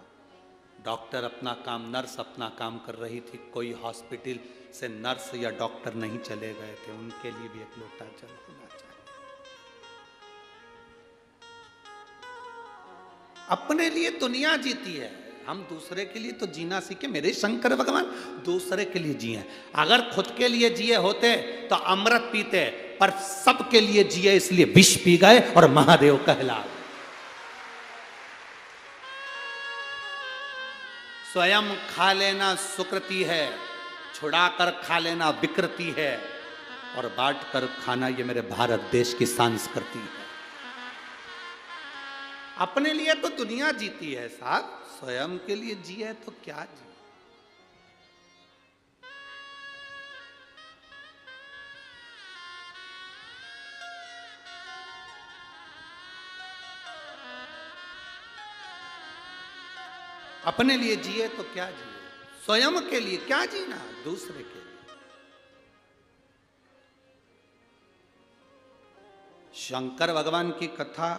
डॉक्टर अपना काम, नर्स अपना काम कर रही थी, कोई हॉस्पिटल से नर्स या डॉक्टर नहीं चले गए थे, उनके लिए भी 1 लोटा जल होना चाहिए। अपने लिए दुनिया जीती है, हम दूसरे के लिए तो जीना सीखे। मेरे शंकर भगवान दूसरे के लिए जिए। अगर खुद के लिए जिए होते तो अमृत पीते, पर सबके लिए जिए इसलिए विष पी गए और महादेव कहला गए। स्वयं खा लेना सुकृति है, छुड़ाकर खा लेना विकृति है, और बांट कर खाना ये मेरे भारत देश की संस्कृति है। अपने लिए तो दुनिया जीती है साहब, स्वयं के लिए जिए तो क्या जी। अपने लिए जिए तो क्या जिए, स्वयं के लिए क्या जीना, दूसरे के लिए। शंकर भगवान की कथा,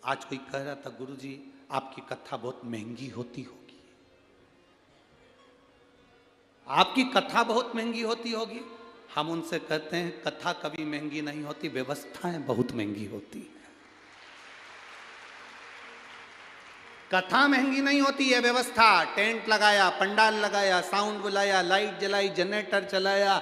आज कोई कह रहा था, गुरुजी आपकी कथा बहुत महंगी होती होगी, आपकी कथा बहुत महंगी होती होगी। हम उनसे कहते हैं कथा कभी महंगी नहीं होती, व्यवस्थाएं बहुत महंगी होती है। कथा महंगी नहीं होती है, व्यवस्था। टेंट लगाया, पंडाल लगाया, साउंड बुलाया, लाइट जलाई, जनरेटर चलाया,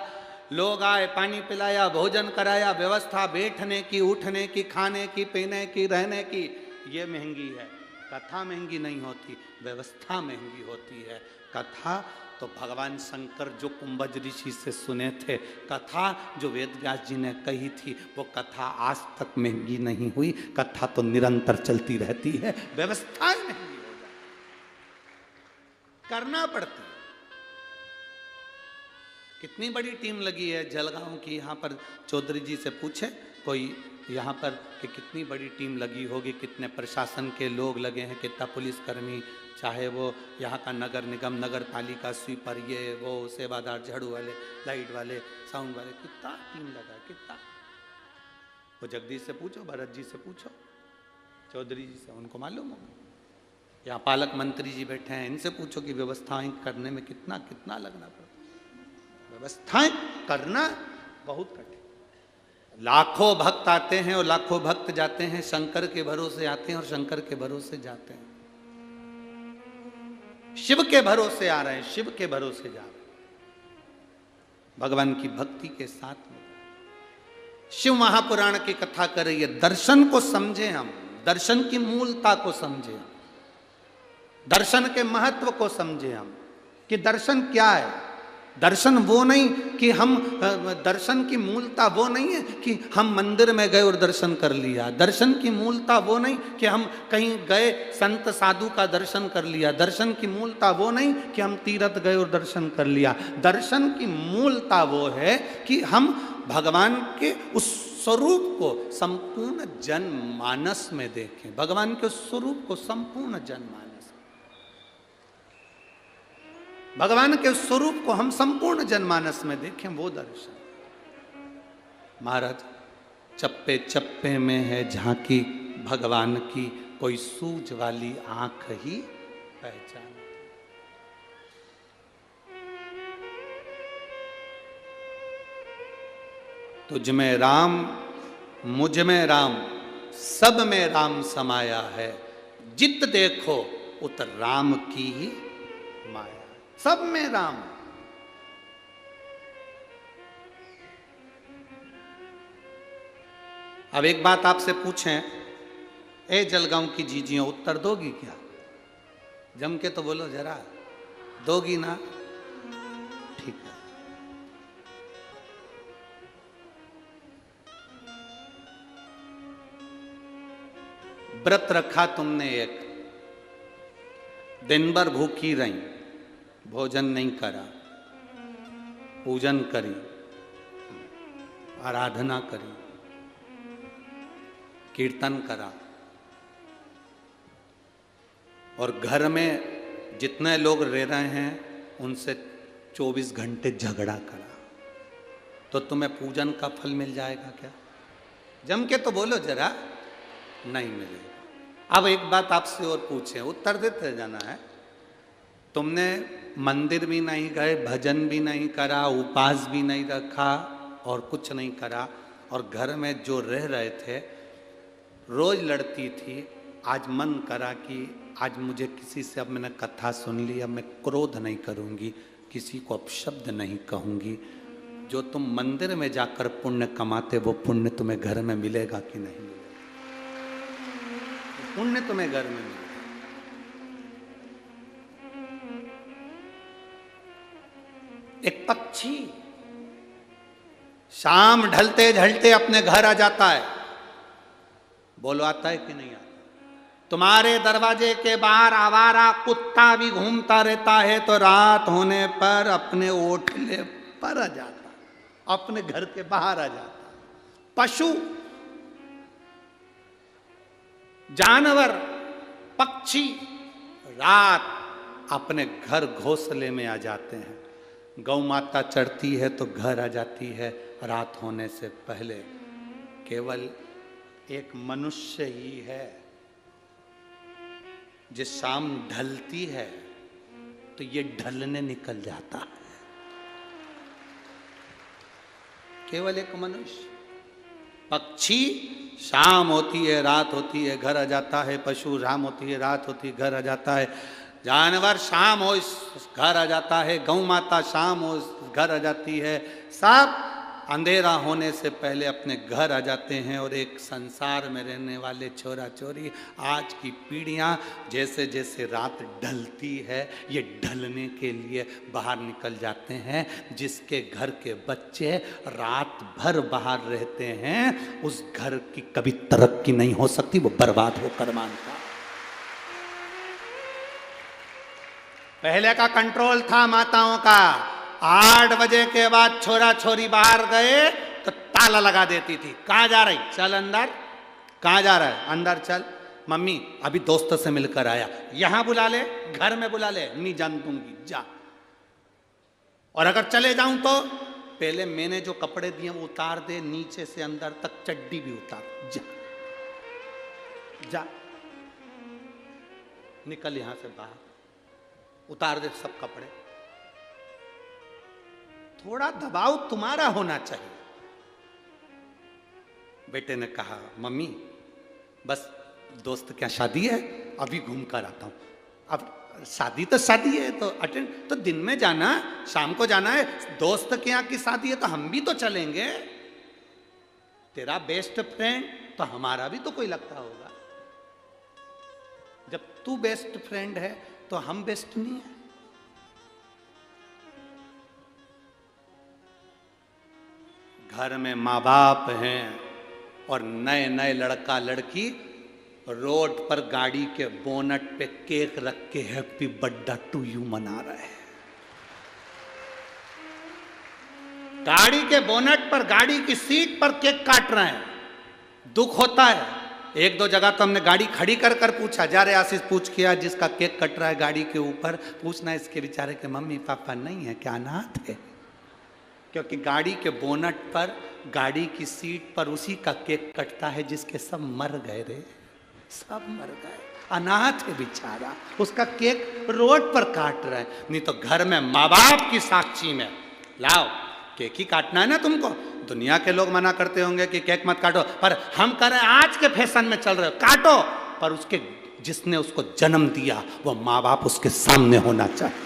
लोग आए, पानी पिलाया, भोजन कराया, व्यवस्था बैठने की, उठने की, खाने की, पीने की, रहने की, ये महंगी है। कथा महंगी नहीं होती, व्यवस्था महंगी होती है। कथा तो भगवान शंकर जो कुंभज ऋषि से सुने थे, कथा जो वेद व्यास जी ने कही थी, वो कथा आज तक महंगी नहीं हुई। कथा तो निरंतर चलती रहती है, व्यवस्थाएं महंगी हो जाती, करना पड़ती है। कितनी बड़ी टीम लगी है जलगांव की, यहाँ पर चौधरी जी से पूछे कोई यहाँ पर कि कितनी बड़ी टीम लगी होगी, कितने प्रशासन के लोग लगे हैं, कितना पुलिसकर्मी, चाहे वो यहाँ का नगर निगम, नगर पालिका, स्वीपर, ये वो, सेवादार, झाड़ू वाले, लाइट वाले, साउंड वाले, कितना टीम लगा, कितना। वो जगदीश से पूछो, भरत जी से पूछो, चौधरी जी से, उनको मालूम होगा। यहाँ पालक मंत्री जी बैठे हैं, इनसे पूछो कि व्यवस्थाएं करने में कितना कितना लगना पड़ता। व्यवस्थाएं करना बहुत कठिन। लाखों भक्त आते हैं और लाखों भक्त जाते हैं, शंकर के भरोसे आते हैं और शंकर के भरोसे जाते हैं। शिव के भरोसे आ रहे हैं, शिव के भरोसे जा रहे हैं, भगवान की भक्ति के साथ में। शिव महापुराण की कथा कर रही है। दर्शन को समझे हम, दर्शन की मूलता को समझे हम, दर्शन के महत्व को समझे हम कि दर्शन क्या है। दर्शन वो नहीं कि हम, दर्शन की मूलता वो नहीं है कि हम मंदिर में गए और दर्शन कर लिया। दर्शन की मूलता वो नहीं कि हम कहीं गए संत साधु का दर्शन कर लिया। दर्शन की मूलता वो नहीं कि हम तीर्थ गए और दर्शन कर लिया। दर्शन की मूलता वो है कि हम भगवान के उस स्वरूप को संपूर्ण जनमानस में देखें, भगवान के उस स्वरूप को संपूर्ण जनमानस, भगवान के स्वरूप को हम संपूर्ण जनमानस में देखें, वो दर्शन। महाराज, चप्पे चप्पे में है झांकी भगवान की, कोई सूझ वाली आंख ही पहचान। तुझ में राम, मुझ में राम, सब में राम समाया है। जित देखो उत राम की ही माया, सब में राम। अब एक बात आपसे पूछें, ए जलगांव की जीजियों, उत्तर दोगी क्या? जम के तो बोलो जरा, दोगी ना? ठीक है। व्रत रखा तुमने, एक दिन भर भूखी रही, भोजन नहीं करा, पूजन करी, आराधना करी, कीर्तन करा, और घर में जितने लोग रह रहे हैं उनसे 24 घंटे झगड़ा करा, तो तुम्हें पूजन का फल मिल जाएगा क्या? जम के तो बोलो जरा, नहीं मिलेगा। अब एक बात आपसे और पूछें, उत्तर देते जाना है। तुमने मंदिर भी नहीं गए, भजन भी नहीं करा, उपवास भी नहीं रखा और कुछ नहीं करा, और घर में जो रह रहे थे, रोज लड़ती थी, आज मन करा कि आज मुझे किसी से, अब मैंने कथा सुन ली, अब मैं क्रोध नहीं करूंगी, किसी को अपशब्द नहीं कहूंगी। जो तुम मंदिर में जाकर पुण्य कमाते, वो पुण्य तुम्हें घर में मिलेगा कि नहीं मिलेगा? पुण्य तुम्हें घर में मिलेगा। एक पक्षी शाम ढलते ढलते अपने घर आ जाता है, बोलो आता है कि नहीं आता? तुम्हारे दरवाजे के बाहर आवारा कुत्ता भी घूमता रहता है, तो रात होने पर अपने ओटले पर आ जाता, अपने घर के बाहर आ जाता। पशु, जानवर, पक्षी रात अपने घर घोंसले में आ जाते हैं। गौ माता चढ़ती है तो घर आ जाती है रात होने से पहले। केवल एक मनुष्य ही है जिस शाम ढलती है तो ये ढलने निकल जाता है। केवल एक मनुष्य। पक्षी शाम होती है रात होती है घर आ जाता है, पशु शाम होती है रात होती है घर आ जाता है, जानवर शाम हो घर आ जाता है, गौ माता शाम हो घर आ जाती है, सब अंधेरा होने से पहले अपने घर आ जाते हैं। और एक संसार में रहने वाले छोरा छोरी आज की पीढ़ियां जैसे जैसे रात ढलती है ये ढलने के लिए बाहर निकल जाते हैं। जिसके घर के बच्चे रात भर बाहर रहते हैं उस घर की कभी तरक्की नहीं हो सकती, वो बर्बाद होकर मानता। पहले का कंट्रोल था माताओं का, 8 बजे के बाद छोरा छोरी बाहर गए तो ताला लगा देती थी। कहाँ जा रही? चल अंदर। कहाँ जा रहा है? अंदर चल। मम्मी अभी दोस्त से मिलकर आया, यहां बुला ले, घर में बुला ले, नहीं जान दूंगी, जा। और अगर चले जाऊं तो पहले मैंने जो कपड़े दिए वो उतार दे, नीचे से अंदर तक चड्डी भी उतार, जा जा, निकल यहां से बाहर, उतार दे सब कपड़े। थोड़ा दबाव तुम्हारा होना चाहिए। बेटे ने कहा मम्मी बस दोस्त क्या शादी है, अभी घूम कर आता हूं। अब शादी तो शादी है तो अटेंड तो दिन में जाना, शाम को जाना है। दोस्त के यहाँ की शादी है तो हम भी तो चलेंगे। तेरा बेस्ट फ्रेंड तो हमारा भी तो कोई लगता होगा। जब तू बेस्ट फ्रेंड है तो हम बेस्ट नहीं है। घर में माँ बाप हैं और नए नए लड़का लड़की रोड पर गाड़ी के बोनट पे केक रख के हैप्पी बर्थडे टू यू मना रहे हैं। गाड़ी के बोनट पर, गाड़ी की सीट पर केक काट रहे हैं। दुख होता है। 1-2 जगह तो हमने गाड़ी खड़ी कर कर पूछा, जा रे आशीष पूछ किया, जिसका केक कट रहा है गाड़ी के ऊपर, पूछना इसके बेचारे के मम्मी पापा नहीं है क्या, अनाथ है? क्योंकि गाड़ी के बोनट पर, गाड़ी की सीट पर उसी का केक कटता है जिसके सब मर गए रे, सब मर गए, अनाथ है बेचारा, उसका केक रोड पर काट रहा है। नहीं तो घर में माँ बाप की साक्षी में लाओ केक ही काटना है ना तुमको। दुनिया के लोग मना करते होंगे कि केक मत काटो, पर हम कह रहे हैं आज के फैशन में चल रहे हो, काटो, पर उसके जिसने उसको जन्म दिया वो माँ बाप उसके सामने होना चाहिए।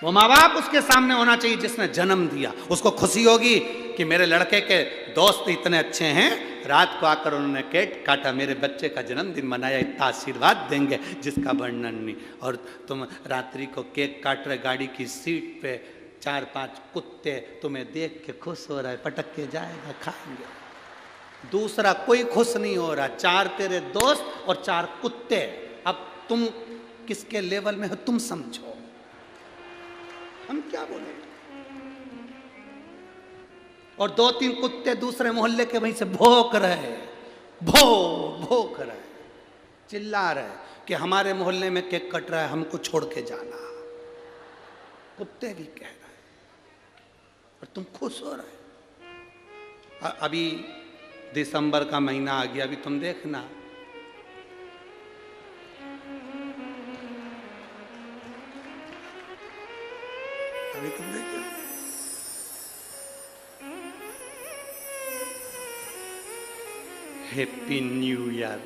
वो माँ बाप उसके सामने होना चाहिए जिसने जन्म दिया। उसको खुशी होगी कि मेरे लड़के के दोस्त इतने अच्छे हैं, रात को आकर उन्होंने केक काटा, मेरे बच्चे का जन्मदिन मनाया, इतना आशीर्वाद देंगे जिसका वर्णन नहीं। और तुम रात्रि को केक काट रहे, गाड़ी की सीट पे 4-5 कुत्ते तुम्हें देख के खुश हो रहा है, पटक के जाएगा, खाएंगे। दूसरा कोई खुश नहीं हो रहा, 4 तेरे दोस्त और 4 कुत्ते। अब तुम किसके लेवल में हो तुम समझो, हम क्या बोले। और 2-3 कुत्ते दूसरे मोहल्ले के वहीं से भौंक रहे, भौंक रहे, चिल्ला रहे कि हमारे मोहल्ले में केक कट रहा है, हमको छोड़ के जाना। कुत्ते भी कह रहे और तुम खुश हो रहे। अभी दिसंबर का महीना आ गया, अभी तुम देखना, अभी तुम देखो हैप्पी न्यू ईयर।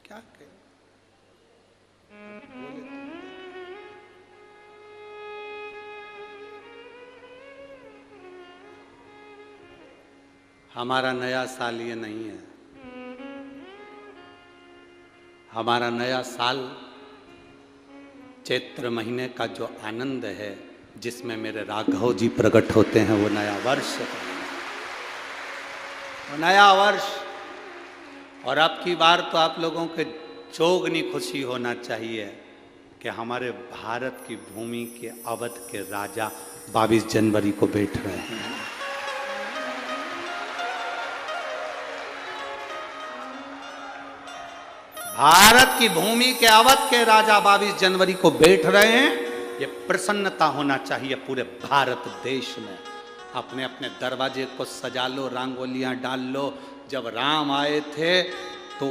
क्या करें, हमारा नया साल ये नहीं है। हमारा नया साल चैत्र महीने का जो आनंद है, जिसमें मेरे राघव जी प्रकट होते हैं, वो नया वर्ष है, वो नया वर्ष। और अब की बार तो आप लोगों के जोगनी खुशी होना चाहिए कि हमारे भारत की भूमि के अवध के राजा 22 जनवरी को बैठ रहे हैं। भारत की भूमि के अवध के राजा 22 जनवरी को बैठ रहे हैं, ये प्रसन्नता होना चाहिए पूरे भारत देश में। अपने अपने दरवाजे को सजा लो, रंगोलियां डाल लो। जब राम आए थे तो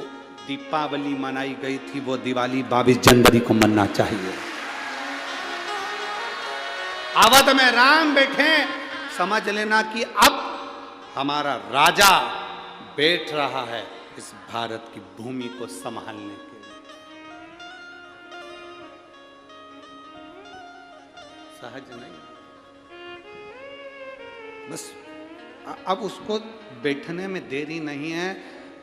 दीपावली मनाई गई थी, वो दिवाली 22 जनवरी को मनना चाहिए। अवध में राम बैठे, समझ लेना कि अब हमारा राजा बैठ रहा है इस भारत की भूमि को संभालने के लिए। सहज नहीं, बस अब उसको बैठने में देरी नहीं है।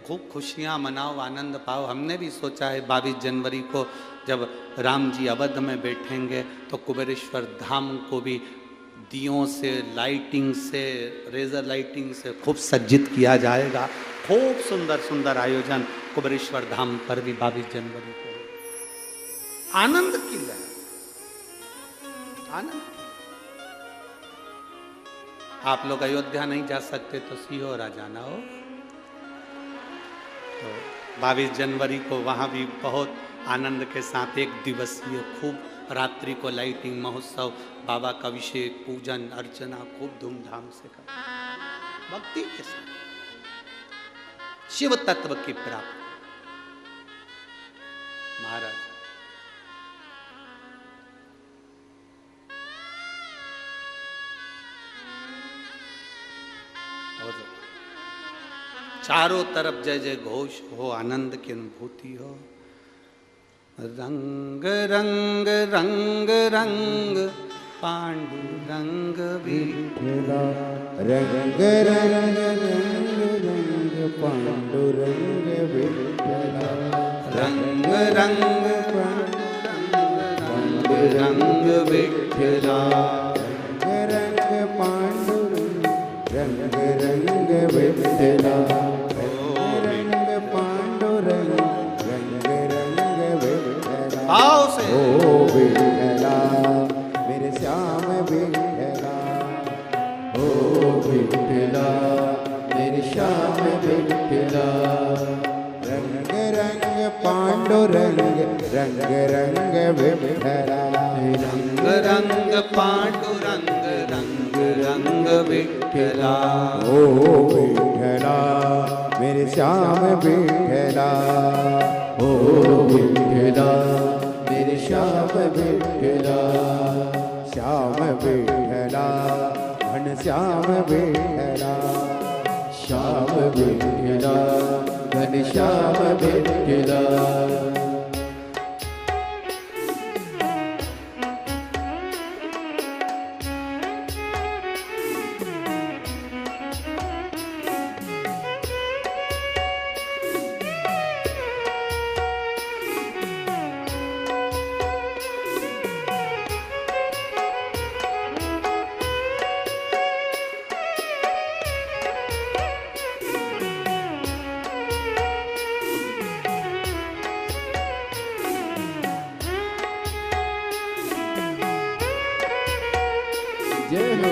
खूब खुशियां मनाओ, आनंद पाओ। हमने भी सोचा है 22 जनवरी को जब राम जी अवध में बैठेंगे तो कुबेरेश्वर धाम को भी दियों से, लाइटिंग से, रेजर लाइटिंग से खूब सज्जित किया जाएगा। खूब सुंदर सुंदर आयोजन कुबेरेश्वर धाम पर भी 22 जनवरी को। आनंद की लहर, आनंद। आप लोग अयोध्या नहीं जा सकते तो सीहोर आ जाना हो। तो 22 जनवरी को वहाँ भी बहुत आनंद के साथ एक दिवसीय खूब रात्रि को लाइटिंग महोत्सव, बाबा का अभिषेक, पूजन अर्चना खूब धूमधाम से कर, भक्ति के साथ शिव तत्व की प्राप्ति। महाराज और चारों तरफ जय जय घोष हो, आनंद की अनुभूति हो। रंग रंग रंग रंग पांडुरंग विठला, रंग रंग रंग रंग पांडुरंग विठला, रंग रंग पांडुरंग विठला, रंग पांडुरंग रंग रंग विठला, रंग पांडुरंग रंग रंग विठला। आओ से ओ विठला मेरे श्याम विठला, ओ विठला मेरे श्याम विठला, रंग रंग पांडुरंग रंग रंग विठला, रंग रंग पांडुरंग रंग रंग विठला। ओ विठला मेरे श्याम विठला, ओ विठला मेरे श्याम विठला, श्याम विठला घन श्याम विठला, श्याम विठला घन श्याम विठला। जय हो।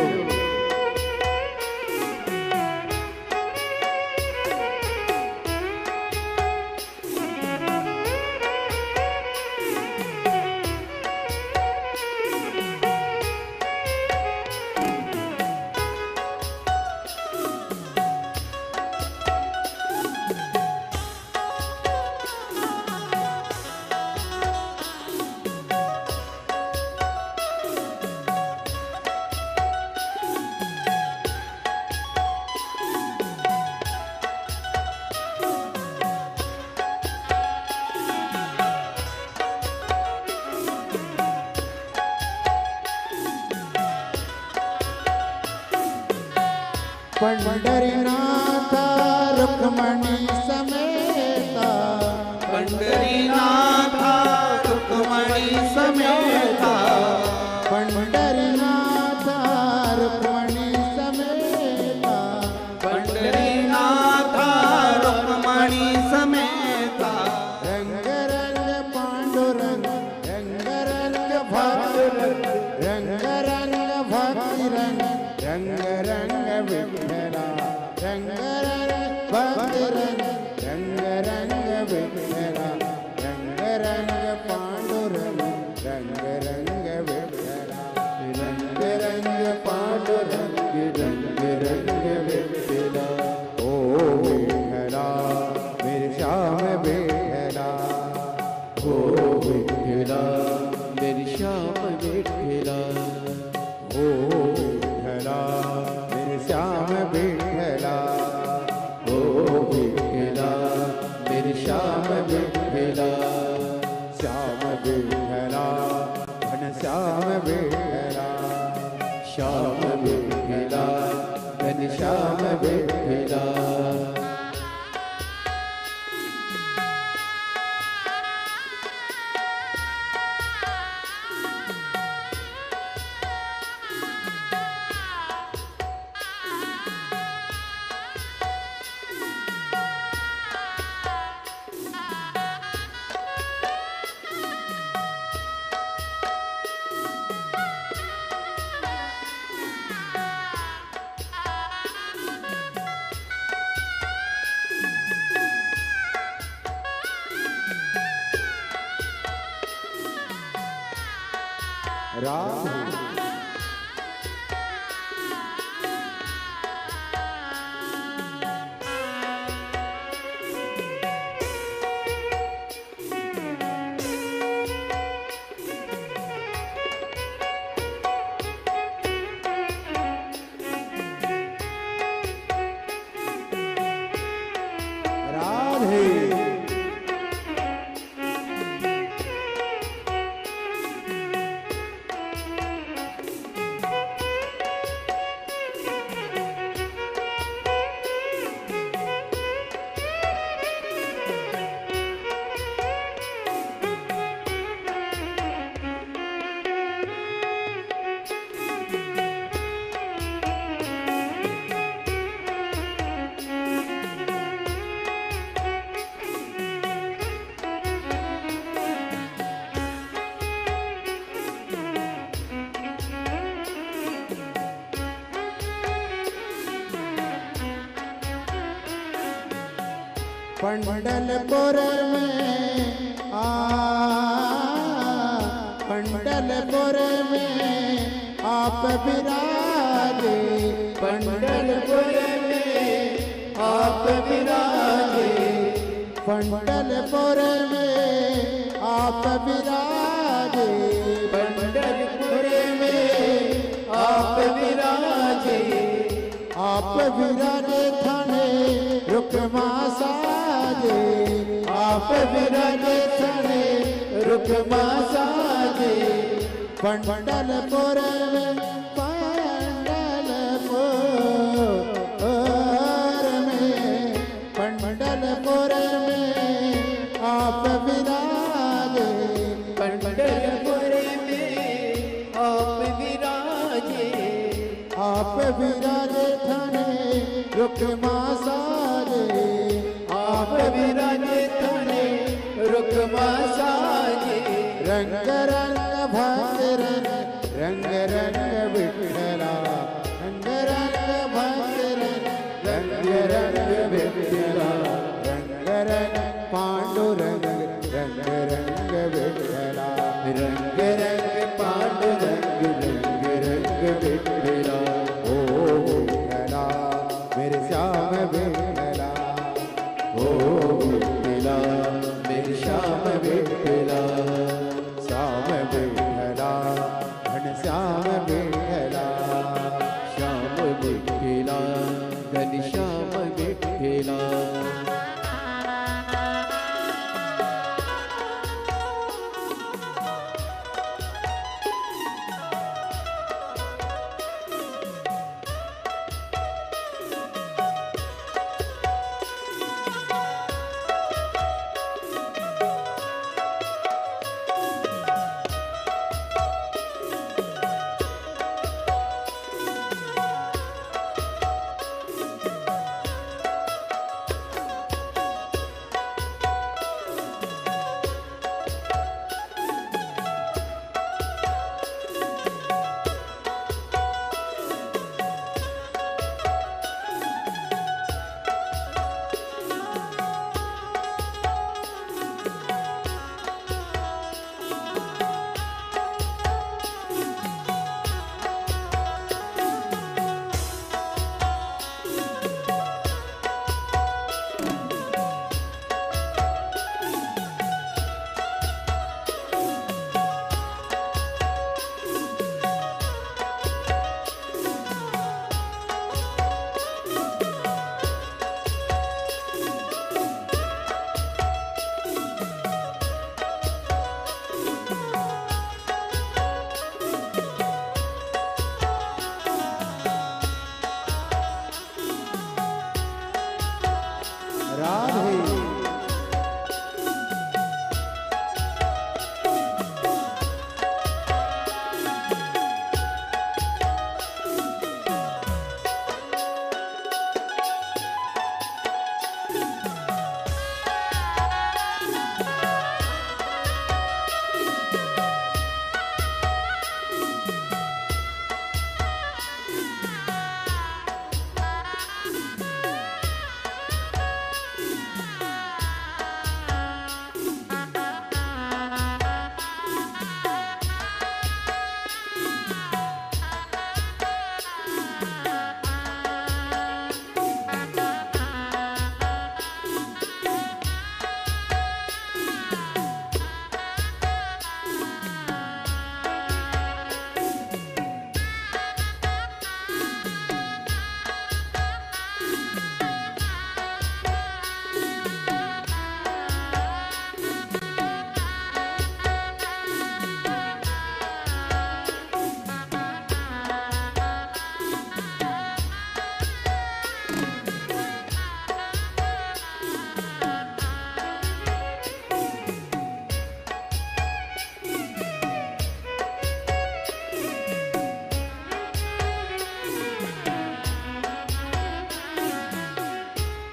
पंढरीनाथा रुक्मणी समेता, पंढरीनाथा रुक्मणी समेता, पंढरीनाथा रुक्मणी समेता, पंढरीनाथा रुक्मणी समेता। रंग रंग पांडुरंग रंग रंग भक्ति रंग रंग भक्ति रंग रंग रंग विठला, रंग रंग भक्ति रंग रंग रंग विठला, रंग रंग पांडुरंग रंग रंग घनश्याम विठला, श्याम विठला, घनश्याम विठला। राधे पंडलपुर में पंडलपुर में आप विराजे, पंडलपुर में आप विराजे, पंडलपुर में आप विराजे, पंडलपुर में आप विराजे, आप विराजे थाने रुकमा साजे, आप विराजे थाने रुकमा साजे, पंडलपुर में पंडलपुर में आप विराजे, पंडलपुर में आप विराजे, आप विराजे थाने रुकमा साजे, आप विराजे थाने रुकमा साजे, रंग रंग भक्त रंग रंग रंग विठला, रंग रंग भक्त रंग रंग रंग विठला, रंग रंग पांडुरंग रंग रंग विठला, रंग रंग पांडुरंग रंग रंग विठला। ओ विठला मेरे श्याम विठला, ओ विठला मेरे श्याम विठला, श्याम विठला घनश्याम विठला, श्याम विठला घनश्याम विठला।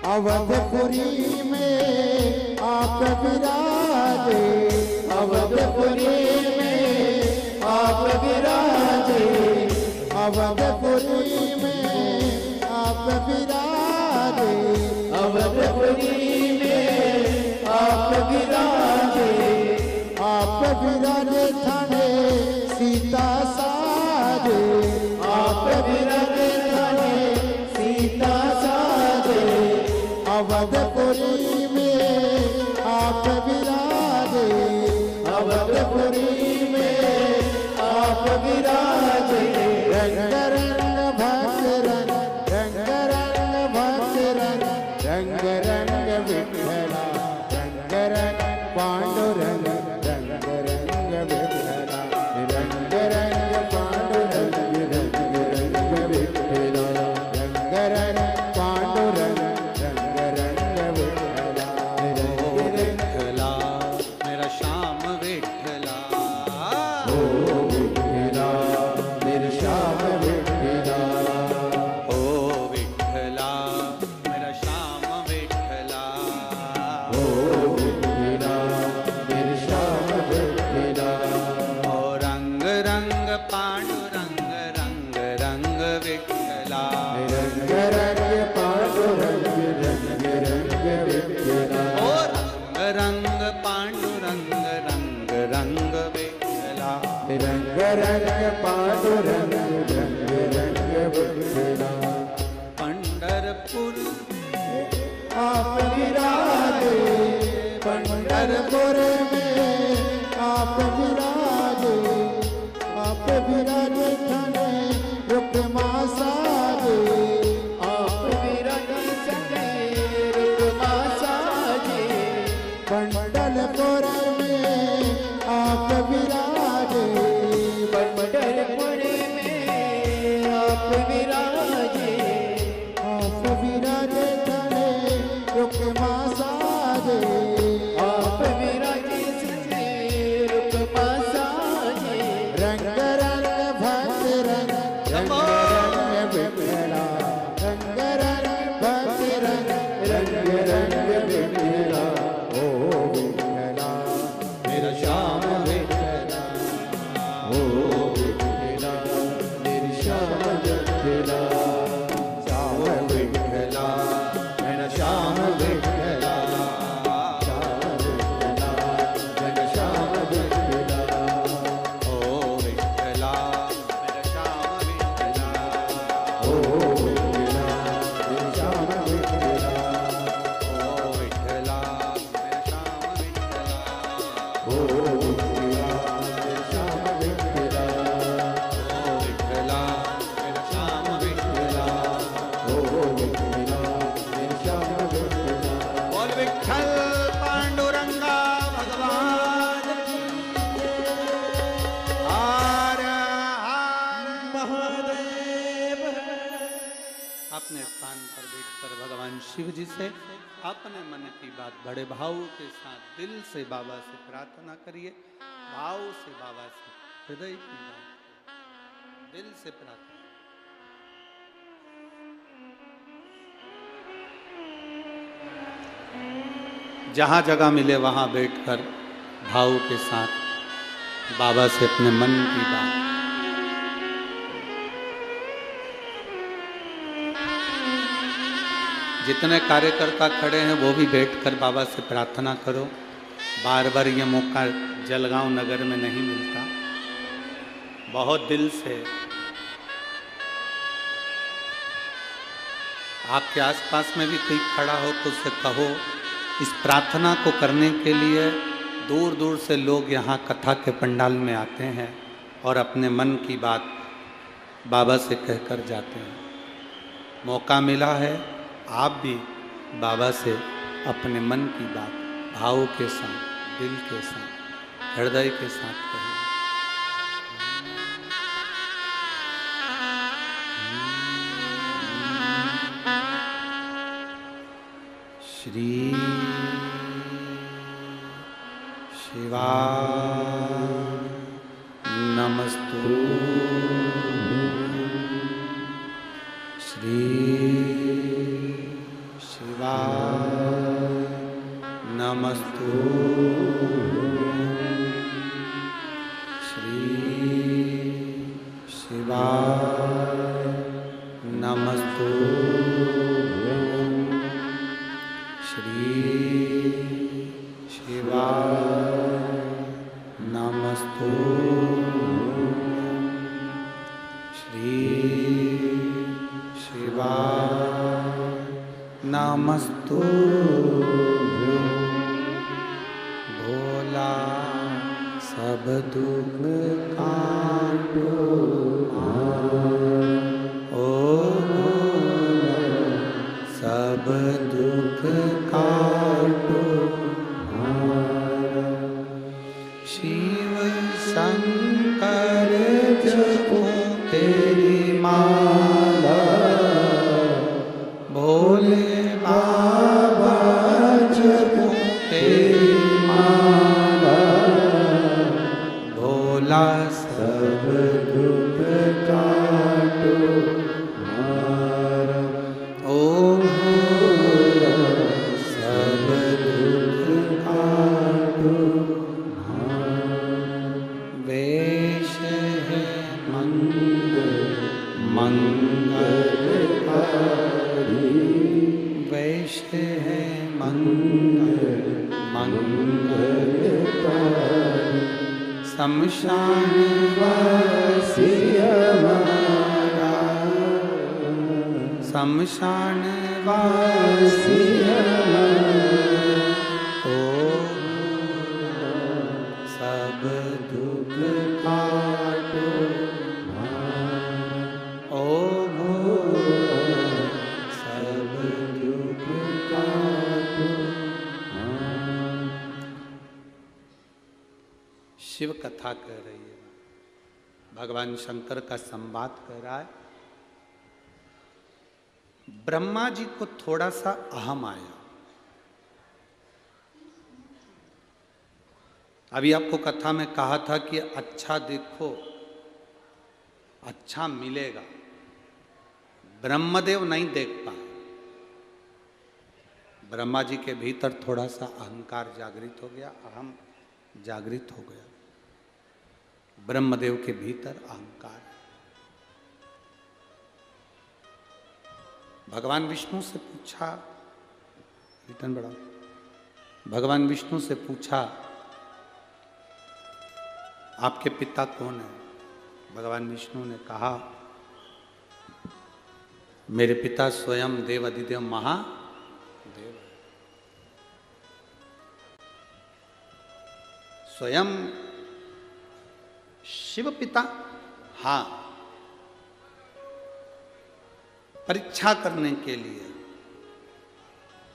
अवधपुरी में आप विराजे, अवधपुरी में आप विराजे, अवधपुरी में आप विराजे, अवधपुरी में आप विराजे, आप विराजे थाने सीता साजे, आप विराजे थाने सीता साजे, अवधपुरी में आप विराजे, अवधपुरी में आप विराजे, रंग रंग भक्त रंग, रंग रंग भक्त रंग, रंग रंग विठ्ठला, रंग रंग पांडुरंग, रंग रंग विठ्ठला, रंग रंग पांडुरंग, रंग रंग विठ्ठला, रंग रंग पांडुरंग, रंग रंग विठ्ठला, ओ विठ्ठला मेरा श्याम विठ्ठला, ओ विठ्ठला मेरे श्याम विठ्ठला, ओ विठ्ठला मेरा श्याम विठ्ठला, ओ विठ्ठला मेरे श्याम विठ्ठला, ओ रंग रंग पांडुरंग, रंग रंग विठ्ठला, रंग रंग पांडुरंग, रंग रंग विठ्ठला, ओ रंग रंग पांडुरंग, रंग रंग विठ्ठला, रंग रंग पांडुरंग, रंग रंग विठ्ठला, पंढरपुर आप विराजे, पंढरपुर में आप विराजे, आप विराजे थाने रुक्मा साजे, आप विराजे संगे रुक्मा साजे, पंढरपुर में आप विराजे, पंढरपुर में आप विराजे, आप विराजे थाने रुक्मा साजे, आप विराजे संगे रुक्मा साजे, रंग रंग भक्त रंग, रंग रंग विठ्ठला, रंग रंग भक्त रंग, रंग रंग विठ्ठला, ओ विठ्ठला मेरा श्याम विठ्ठला, ओ विठ्ठला मेरे श्याम विठ्ठला, श्याम विठ्ठला मेरा श्याम विठ्ठला, मेरे श्याम विठ्ठला, ओ विठ्ठला मेरा श्याम विठ्ठला, ओ विठ्ठला मेरे श्याम विठ्ठला, ओ विठ्ठला मेरा श्याम विठ्ठला, ओ विठ्ठला मेरे श्याम विठ्ठला, ओ विठ्ठला मेरा श्याम विठ्ठला, ओ विठ्ठला मेरे श्याम विठ्ठला, बोल विठ्ठल पांडुरंगा भगवान की हर हर महादेव। अपने स्थान पर बैठकर भगवान शिव जी से अपने मन की बात बड़े भाव के साथ दिल से बाबा से प्रार्थना करिए। भाव से बाबा से हृदय की बात दिल से प्रार्थना। जहाँ जगह मिले वहाँ बैठकर भाव के साथ बाबा से अपने मन की बात। जितने कार्यकर्ता खड़े हैं वो भी बैठकर बाबा से प्रार्थना करो। बार बार ये मौका जलगांव नगर में नहीं मिलता। बहुत दिल से आपके आसपास में भी कोई खड़ा हो तो उससे कहो। इस प्रार्थना को करने के लिए दूर दूर से लोग यहाँ कथा के पंडाल में आते हैं और अपने मन की बात बाबा से कहकर जाते हैं। मौका मिला है, आप भी बाबा से अपने मन की बात भाव के साथ, दिल के साथ, हृदय के साथ कहें। श्री शिवाय नमस्तु। श्री शिवाय शिवाय नमस्तुभ्यं। श्री शिवाय नमस्तुभ्यं। श्री शिवाय नमस्तुभ्यं। भोला सब दुख काटो ओ भोला सब दुख काटो। शिव शंकर जपो तेरी माला, भोले बाबा जपो तेरी माला। भोला सब दुख काटो ओ भोला सब दुख काटो। वेश है मंगलकारी, वेश है मंगलकारी। शमशान वासी हमारा, शमशान वासी ओ सब दुख काटो ओ सब दुख काटो। शिव कथा कह रही है, भगवान शंकर का संवाद कर रहा है। ब्रह्मा जी को थोड़ा सा अहम आया। अभी आपको कथा में कहा था कि अच्छा देखो अच्छा मिलेगा। ब्रह्मदेव नहीं देख पाए। ब्रह्मा जी के भीतर थोड़ा सा अहंकार जागृत हो गया, अहम जागृत हो गया। ब्रह्मदेव के भीतर अहंकार। भगवान विष्णु से पूछा, रिटर्न बढ़ाओ। भगवान विष्णु से पूछा आपके पिता कौन है? भगवान विष्णु ने कहा मेरे पिता स्वयं देव अधिदेव महादेव है। स्वयं शिव पिता? हाँ, परीक्षा करने के लिए,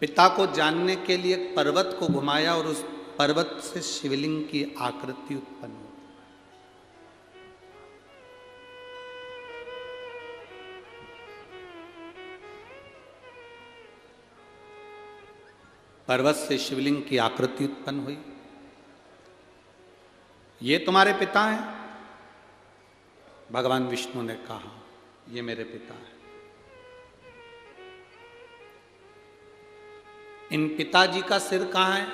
पिता को जानने के लिए एक पर्वत को घुमाया और उस पर्वत से शिवलिंग की आकृति उत्पन्न हुई। पर्वत से शिवलिंग की आकृति उत्पन्न हुई। ये तुम्हारे पिता हैं? भगवान विष्णु ने कहा ये मेरे पिता हैं। इन पिताजी का सिर कहाँ है?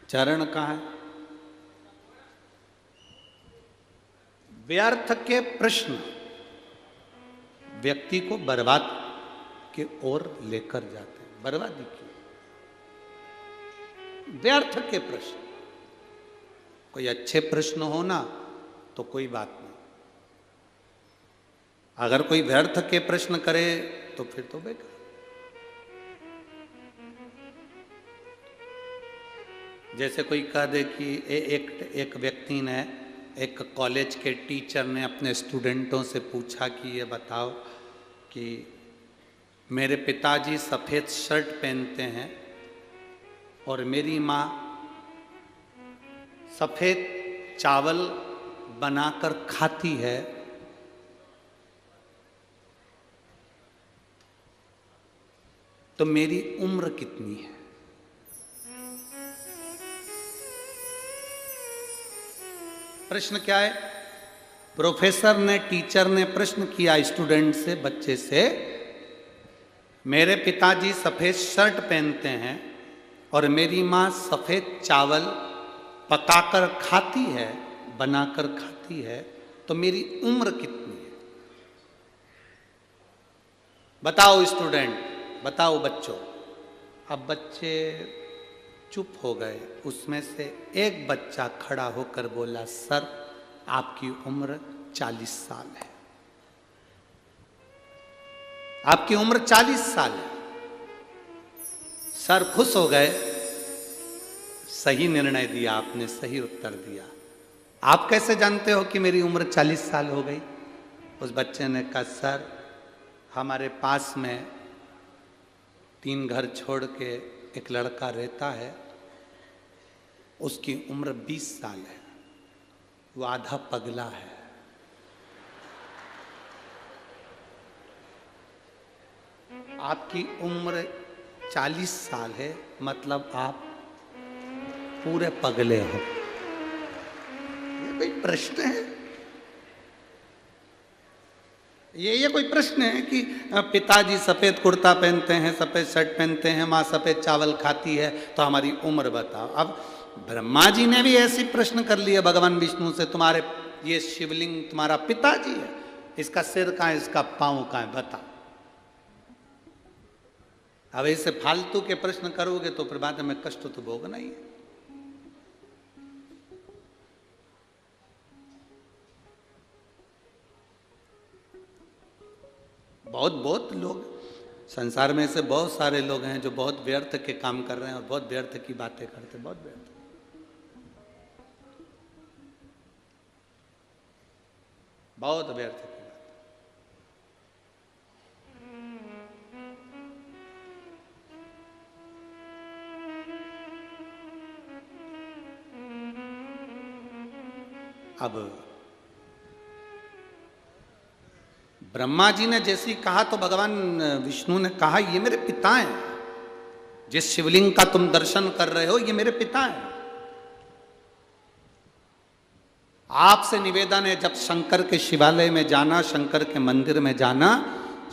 चरण कहाँ है? व्यर्थ के प्रश्न व्यक्ति को बर्बाद की ओर लेकर जाते हैं। बर्बादी की व्यर्थ के प्रश्न। कोई अच्छे प्रश्न हो ना तो कोई बात नहीं, अगर कोई व्यर्थ के प्रश्न करे तो फिर तो बेकार। जैसे कोई कह दे कि एक व्यक्ति ने, एक कॉलेज के टीचर ने अपने स्टूडेंटों से पूछा कि ये बताओ कि मेरे पिताजी सफ़ेद शर्ट पहनते हैं और मेरी माँ सफ़ेद चावल बनाकर खाती है, तो मेरी उम्र कितनी है? प्रश्न क्या है? प्रोफेसर ने, टीचर ने प्रश्न किया स्टूडेंट से, बच्चे से, मेरे पिताजी सफ़ेद शर्ट पहनते हैं और मेरी माँ सफ़ेद चावल पकाकर खाती है, बनाकर खाती है तो मेरी उम्र कितनी है? बताओ स्टूडेंट, बताओ बच्चों। अब बच्चे चुप हो गए। उसमें से एक बच्चा खड़ा होकर बोला, सर आपकी उम्र 40 साल है। आपकी उम्र 40 साल है। सर खुश हो गए, सही निर्णय दिया आपने, सही उत्तर दिया। आप कैसे जानते हो कि मेरी उम्र 40 साल हो गई? उस बच्चे ने कहा, सर हमारे पास में 3 घर छोड़ के एक लड़का रहता है, उसकी उम्र 20 साल है, वो आधा पगला है। आपकी उम्र 40 साल है, मतलब आप पूरे पगले हो। ये कोई प्रश्न है? ये कोई प्रश्न है कि पिताजी सफेद कुर्ता पहनते हैं, सफेद शर्ट पहनते हैं, माँ सफेद चावल खाती है, तो हमारी उम्र बताओ। अब ब्रह्मा जी ने भी ऐसी प्रश्न कर लिया भगवान विष्णु से, तुम्हारे ये शिवलिंग तुम्हारा पिताजी है, इसका सिर कहाँ है, इसका पांव कहाँ है, बता। अब ऐसे फालतू के प्रश्न करोगे तो फिर बाद में कष्ट तो भोगना ही है। बहुत लोग संसार में से बहुत सारे लोग हैं जो बहुत व्यर्थ के काम कर रहे हैं और बहुत व्यर्थ की बातें करते हैं, बहुत व्यर्थ, बहुत व्यर्थ की बात। अब ब्रह्मा जी ने जैसी कहा तो भगवान विष्णु ने कहा, ये मेरे पिता हैं, जिस शिवलिंग का तुम दर्शन कर रहे हो ये मेरे पिता हैं। आपसे निवेदन है, जब शंकर के शिवालय में जाना, शंकर के मंदिर में जाना,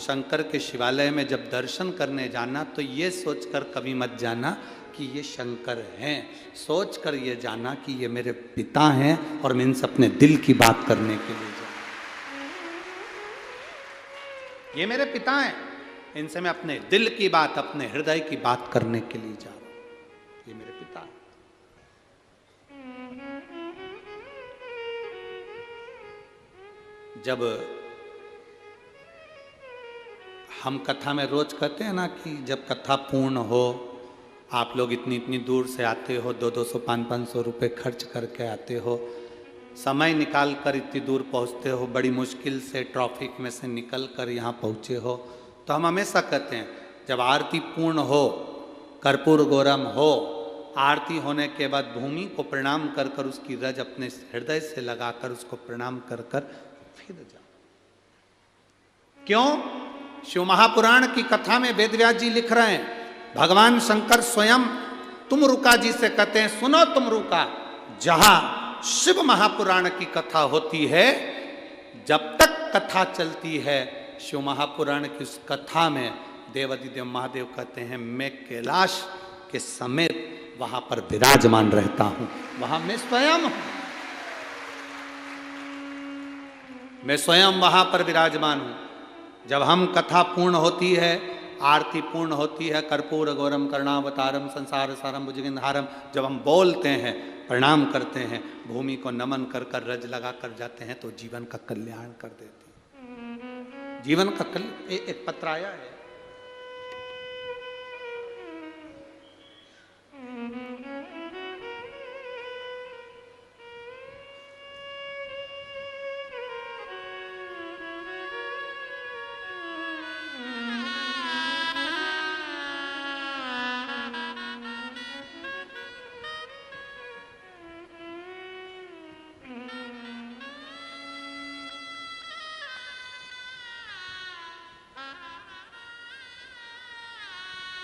शंकर के शिवालय में जब दर्शन करने जाना, तो ये सोचकर कभी मत जाना कि ये शंकर हैं, सोचकर ये जाना कि ये मेरे पिता हैं और मैं इनसे अपने दिल की बात करने के लिए जा, ये मेरे पिता हैं, इनसे मैं अपने दिल की बात, अपने हृदय की बात करने के लिए जा रहा हूं, ये मेरे पिता हैं। जब हम कथा में रोज कहते हैं ना कि जब कथा पूर्ण हो, आप लोग इतनी इतनी दूर से आते हो, 200-200 500-500 रुपये खर्च करके आते हो, समय निकाल कर इतनी दूर पहुंचते हो, बड़ी मुश्किल से ट्रैफिक में से निकल कर यहाँ पहुँचे हो, तो हम हमेशा कहते हैं जब आरती पूर्ण हो, कर्पूर गौरम हो, आरती होने के बाद भूमि को प्रणाम कर कर उसकी रज अपने हृदय से लगाकर उसको प्रणाम कर कर फिर जाओ। क्यों? शिव महापुराण की कथा में वेदव्यास जी लिख रहे हैं, भगवान शंकर स्वयं तुमरुका जी से कहते हैं, सुनो तुमरुका, जहां शिव महापुराण की कथा होती है, जब तक कथा चलती है शिव महापुराण की उस कथा में देवादिदेव महादेव कहते हैं, मैं कैलाश के समेत वहां पर विराजमान रहता हूं, वहां मैं स्वयं हूं, मैं स्वयं वहां पर विराजमान हूं। जब हम कथा पूर्ण होती है, आरती पूर्ण होती है, कर्पूर गौरम करुणावतारम संसार सारम भुजगेंद्रहारम, जब हम बोलते हैं, प्रणाम करते हैं, भूमि को नमन कर कर रज लगा कर जाते हैं, तो जीवन का कल्याण कर देती है। जीवन का एक पत्र आया है,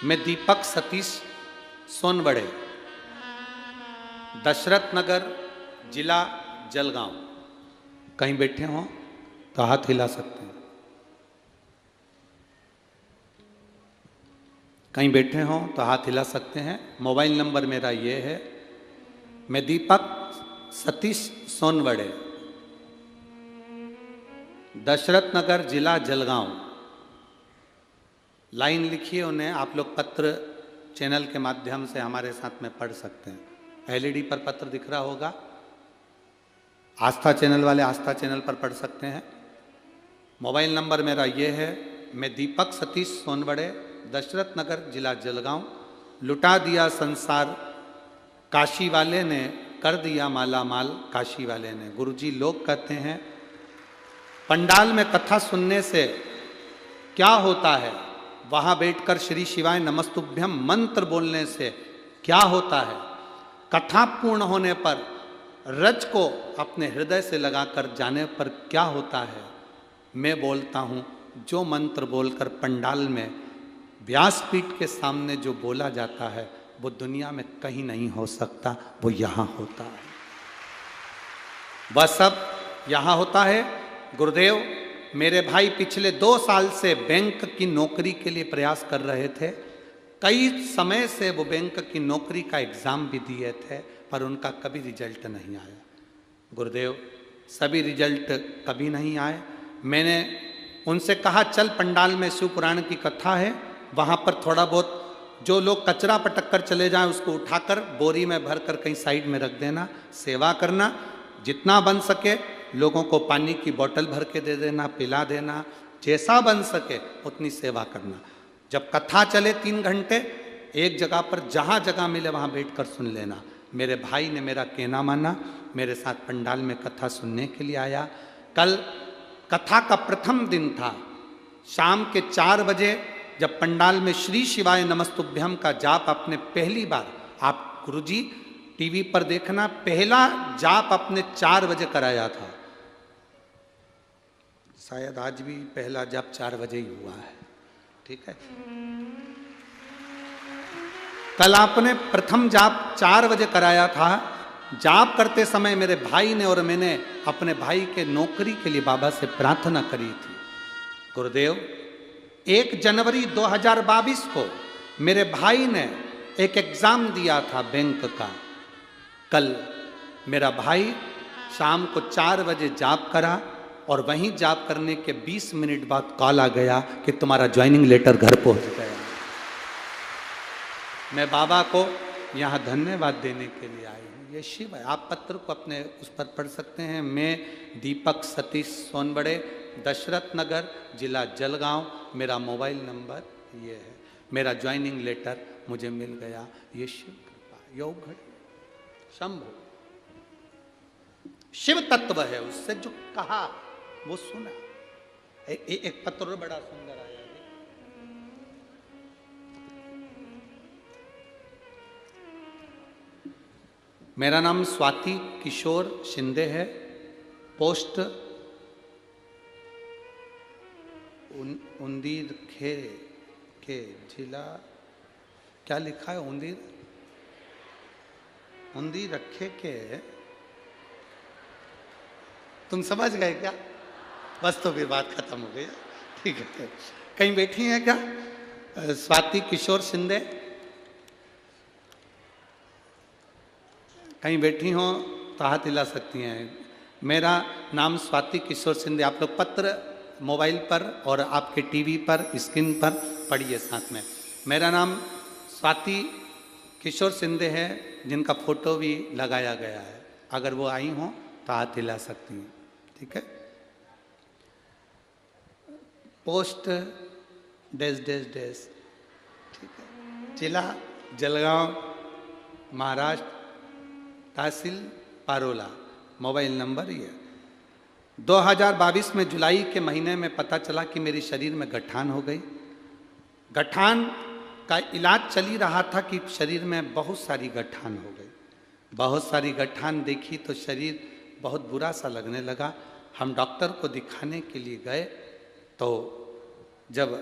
मैं दीपक सतीश सोनबड़े, दशरथ नगर, जिला जलगांव। कहीं बैठे हो तो हाथ हिला सकते हैं, कहीं बैठे हो तो हाथ हिला सकते हैं। मोबाइल नंबर मेरा ये है, मैं दीपक सतीश सोनवड़े, दशरथ नगर, जिला जलगांव। लाइन लिखिए उन्हें, आप लोग पत्र चैनल के माध्यम से हमारे साथ में पढ़ सकते हैं। एलईडी पर पत्र दिख रहा होगा, आस्था चैनल वाले आस्था चैनल पर पढ़ सकते हैं। मोबाइल नंबर मेरा ये है, मैं दीपक सतीश सोनवड़े, दशरथ नगर, जिला जलगांव। लुटा दिया संसार काशी वाले ने, कर दिया माला माल काशी वाले ने। गुरुजी लोग कहते हैं पंडाल में कथा सुनने से क्या होता है, वहां बैठकर श्री शिवाय नमस्तुभ्यम मंत्र बोलने से क्या होता है, कथा पूर्ण होने पर रज को अपने हृदय से लगाकर जाने पर क्या होता है। मैं बोलता हूँ जो मंत्र बोलकर पंडाल में व्यासपीठ के सामने जो बोला जाता है वो दुनिया में कहीं नहीं हो सकता, वो यहाँ होता है। वह सब यहाँ होता है। गुरुदेव, मेरे भाई पिछले 2 साल से बैंक की नौकरी के लिए प्रयास कर रहे थे। कई समय से वो बैंक की नौकरी का एग्ज़ाम भी दिए थे, पर उनका कभी रिजल्ट नहीं आया। गुरुदेव, सभी रिजल्ट कभी नहीं आए। मैंने उनसे कहा चल पंडाल में शिव पुराण की कथा है, वहाँ पर थोड़ा बहुत जो लोग कचरा पटक कर चले जाएं उसको उठाकर बोरी में भरकर कहीं साइड में रख देना, सेवा करना, जितना बन सके लोगों को पानी की बोतल भर के दे देना, पिला देना, जैसा बन सके उतनी सेवा करना। जब कथा चले 3 घंटे, एक जगह पर जहाँ जगह मिले वहाँ बैठकर सुन लेना। मेरे भाई ने मेरा कहना माना, मेरे साथ पंडाल में कथा सुनने के लिए आया। कल कथा का प्रथम दिन था। शाम के 4 बजे जब पंडाल में श्री शिवाय नमस्तुभ्यम का जाप आपने पहली बार, आप गुरुजी टीवी पर देखना, पहला जाप आपने 4 बजे कराया था। शायद आज भी पहला जाप 4 बजे ही हुआ है, ठीक है। कल आपने प्रथम जाप 4 बजे कराया था। जाप करते समय मेरे भाई ने और मैंने अपने भाई के नौकरी के लिए बाबा से प्रार्थना करी थी। गुरुदेव, 1 जनवरी 2022 को मेरे भाई ने एक एग्ज़ाम दिया था बैंक का। कल मेरा भाई शाम को 4 बजे जाप करा और वहीं जाप करने के 20 मिनट बाद कॉल आ गया कि तुम्हारा ज्वाइनिंग लेटर घर पहुंच गया। मैं बाबा को यहाँ धन्यवाद देने के लिए आई हूँ। ये शिव है। आप पत्र को अपने उस पर पढ़ सकते हैं। मैं दीपक सतीश सोनवड़े, दशरथ नगर, जिला जलगांव। मेरा मोबाइल नंबर ये है। मेरा ज्वाइनिंग लेटर मुझे मिल गया। ये शिव कृपा, योग घड़ी, शंभु शिव तत्व है। उससे जो कहा वो सुना। एक पत्र बड़ा सुंदर आया। मेरा नाम स्वाति किशोर शिंदे है। पोस्ट उंदीर खे के जिला, क्या लिखा है? उंदीर रखे के, तुम समझ गए क्या? बस तो फिर बात खत्म हो गई। ठीक है, कहीं बैठी हैं क्या? स्वाति किशोर शिंदे कहीं बैठी हो तो हाथ हिला सकती हैं। मेरा नाम स्वाति किशोर शिंदे। आप लोग पत्र मोबाइल पर और आपके टीवी पर स्क्रीन पर पढ़िए साथ में। मेरा नाम स्वाति किशोर शिंदे है, जिनका फोटो भी लगाया गया है। अगर वो आई हों तो हाथ हिला सकती हैं, ठीक है। पोस्ट डैश डैश डैश, ठीक है। जिला जलगांव, महाराष्ट्र, तहसील पारोला। मोबाइल नंबर ये। 2022 में जुलाई के महीने में पता चला कि मेरे शरीर में गठान हो गई। गठान का इलाज चल ही रहा था कि शरीर में बहुत सारी गठान हो गई। बहुत सारी गठान देखी तो शरीर बहुत बुरा सा लगने लगा। हम डॉक्टर को दिखाने के लिए गए तो जब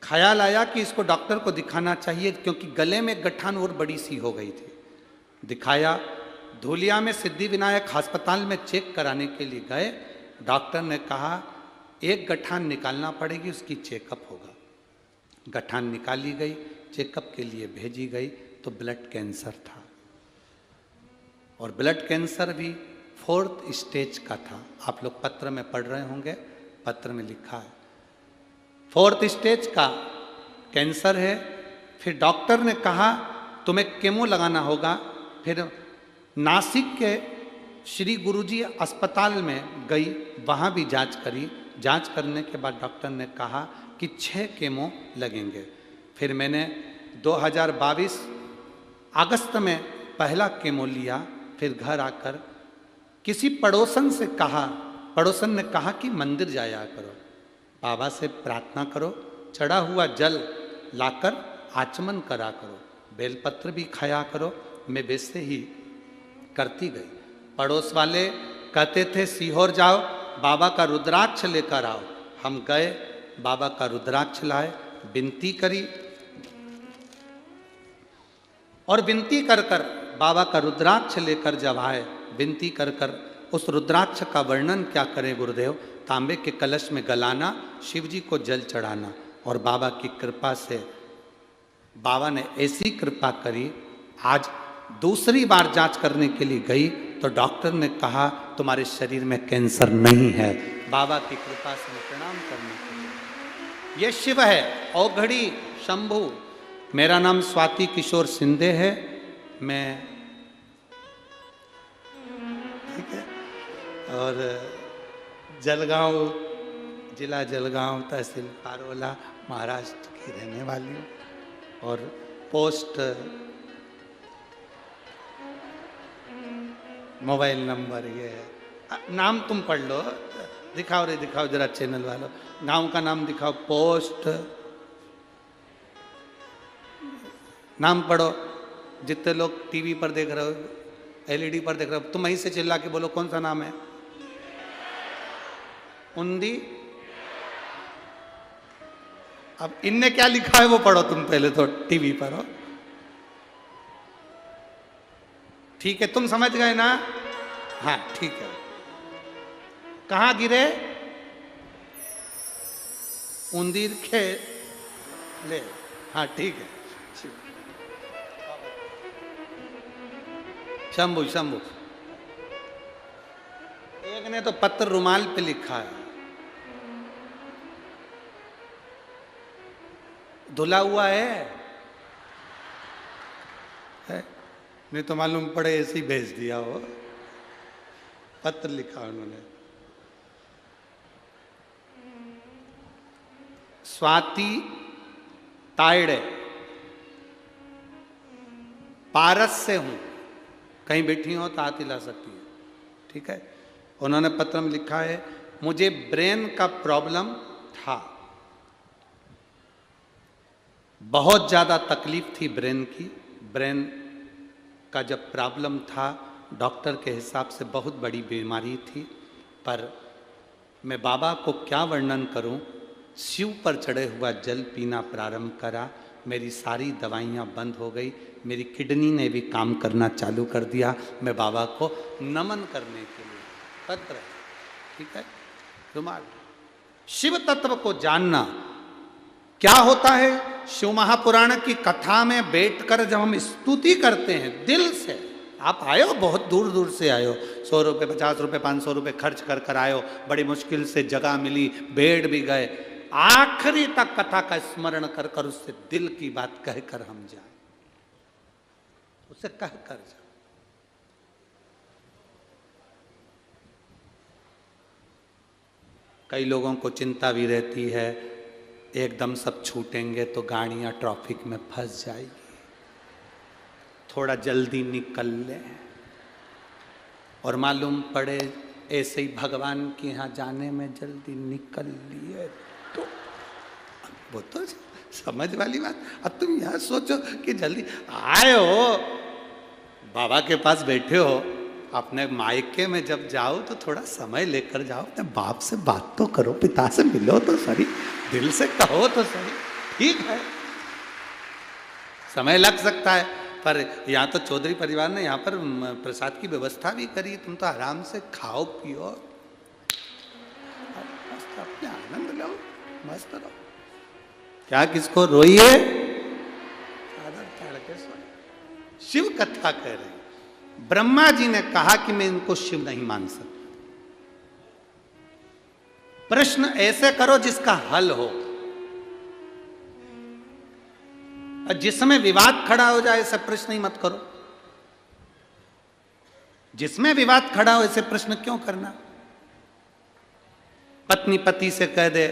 ख्याल आया कि इसको डॉक्टर को दिखाना चाहिए, क्योंकि गले में गठान और बड़ी सी हो गई थी। दिखाया। धूलिया में सिद्धि विनायक अस्पताल में चेक कराने के लिए गए। डॉक्टर ने कहा एक गठान निकालना पड़ेगी, उसकी चेकअप होगा। गठान निकाली गई, चेकअप के लिए भेजी गई तो ब्लड कैंसर था। और ब्लड कैंसर भी 4th स्टेज का था। आप लोग पत्र में पढ़ रहे होंगे, पत्र में लिखा है 4th स्टेज का कैंसर है। फिर डॉक्टर ने कहा तुम्हें केमो लगाना होगा। फिर नासिक के श्री गुरुजी अस्पताल में गई, वहाँ भी जांच करी। जांच करने के बाद डॉक्टर ने कहा कि 6 केमो लगेंगे। फिर मैंने 2022 अगस्त में पहला केमो लिया। फिर घर आकर किसी पड़ोसन से कहा, पड़ोसन ने कहा कि मंदिर जाया करो, बाबा से प्रार्थना करो, चढ़ा हुआ जल लाकर आचमन करा करो, बेलपत्र भी खाया करो। मैं वैसे ही करती गई। पड़ोस वाले कहते थे सीहोर जाओ, बाबा का रुद्राक्ष लेकर आओ। हम गए, बाबा का रुद्राक्ष लाए, विनती करी और विनती कर कर बाबा का रुद्राक्ष लेकर जब आए, विनती कर कर उस रुद्राक्ष का वर्णन क्या करें गुरुदेव। तांबे के कलश में गलाना, शिव जी को जल चढ़ाना, और बाबा की कृपा से बाबा ने ऐसी कृपा करी। आज दूसरी बार जांच करने के लिए गई तो डॉक्टर ने कहा तुम्हारे शरीर में कैंसर नहीं है। बाबा की कृपा से प्रणाम करने के लिए। ये शिव है, औघड़ी शंभु। मेरा नाम स्वाति किशोर सिंधे है। मैं ठीक है, और जलगांव, जिला जलगांव, तहसील पारोला, महाराष्ट्र की रहने वाली हूँ। और पोस्ट मोबाइल नंबर ये है। नाम तुम पढ़ लो, दिखाओ रे दिखाओ जरा चैनल वालों, गांव का नाम दिखाओ। पोस्ट नाम पढ़ो। जितने लोग टीवी पर देख रहे हो, एलईडी पर देख रहे हो, तुम वहीं से चिल्ला के बोलो कौन सा नाम है। उन्दी। अब इनने क्या लिखा है वो पढ़ो तुम पहले तो, टीवी पर हो। ठीक है, तुम समझ गए ना। हाँ ठीक है। कहाँ गिरे? उंदीर के ले। हाँ ठीक है। शंभु शंभु। एक ने तो पत्र रुमाल पे लिखा है, धुला हुआ है, नहीं तो मालूम पड़े ऐसे ही भेज दिया हो। पत्र लिखा उन्होंने। स्वाति तायड़े, पारस से हूं, कहीं बैठी हो तो हाथ हिला सकती है। ठीक है। उन्होंने पत्र में लिखा है मुझे ब्रेन का प्रॉब्लम था, बहुत ज्यादा तकलीफ थी ब्रेन की। ब्रेन का जब प्रॉब्लम था, डॉक्टर के हिसाब से बहुत बड़ी बीमारी थी, पर मैं बाबा को क्या वर्णन करूं। शिव पर चढ़े हुआ जल पीना प्रारंभ करा, मेरी सारी दवाइयां बंद हो गई, मेरी किडनी ने भी काम करना चालू कर दिया। मैं बाबा को नमन करने के लिए पत्र, ठीक है, रुमाल। शिव तत्व को जानना क्या होता है। शिव महापुराण की कथा में बैठकर जब हम स्तुति करते हैं दिल से, आप आए हो बहुत दूर दूर से आए हो, 100 रुपये 50 रुपये 500 रुपये खर्च कर कर आए हो, बड़ी मुश्किल से जगह मिली, बैठ भी गए, आखिरी तक कथा का स्मरण कर कर उससे दिल की बात कहकर हम जाए, उसे कह कर जाए। कई लोगों को चिंता भी रहती है एकदम सब छूटेंगे तो गाड़ियां ट्रैफिक में फंस जाएगी, थोड़ा जल्दी निकल लें। और मालूम पड़े ऐसे ही भगवान के यहाँ जाने में जल्दी निकल लिए तो वो तो समझ वाली बात। अब तुम यहाँ सोचो कि जल्दी आए हो, बाबा के पास बैठे हो, अपने मायके में जब जाओ तो थोड़ा समय लेकर जाओ, अपने बाप से बात तो करो, पिता से मिलो तो सही, दिल से कहो तो सही। ठीक है, समय लग सकता है, पर यहाँ तो चौधरी परिवार ने यहाँ पर प्रसाद की व्यवस्था भी करी, तुम तो आराम से खाओ पियो, मस्त अपने आनंद लो, मस्त रहो। क्या किसको रोइए, चादर ताड़ के सोए। शिव कथा कह रहे हैं, ब्रह्मा जी ने कहा कि मैं इनको शिव नहीं मान सकता। प्रश्न ऐसे करो जिसका हल हो, और जिसमें विवाद खड़ा हो जाए ऐसे प्रश्न ही मत करो। जिसमें विवाद खड़ा हो ऐसे प्रश्न क्यों करना। पत्नी पति से कह दे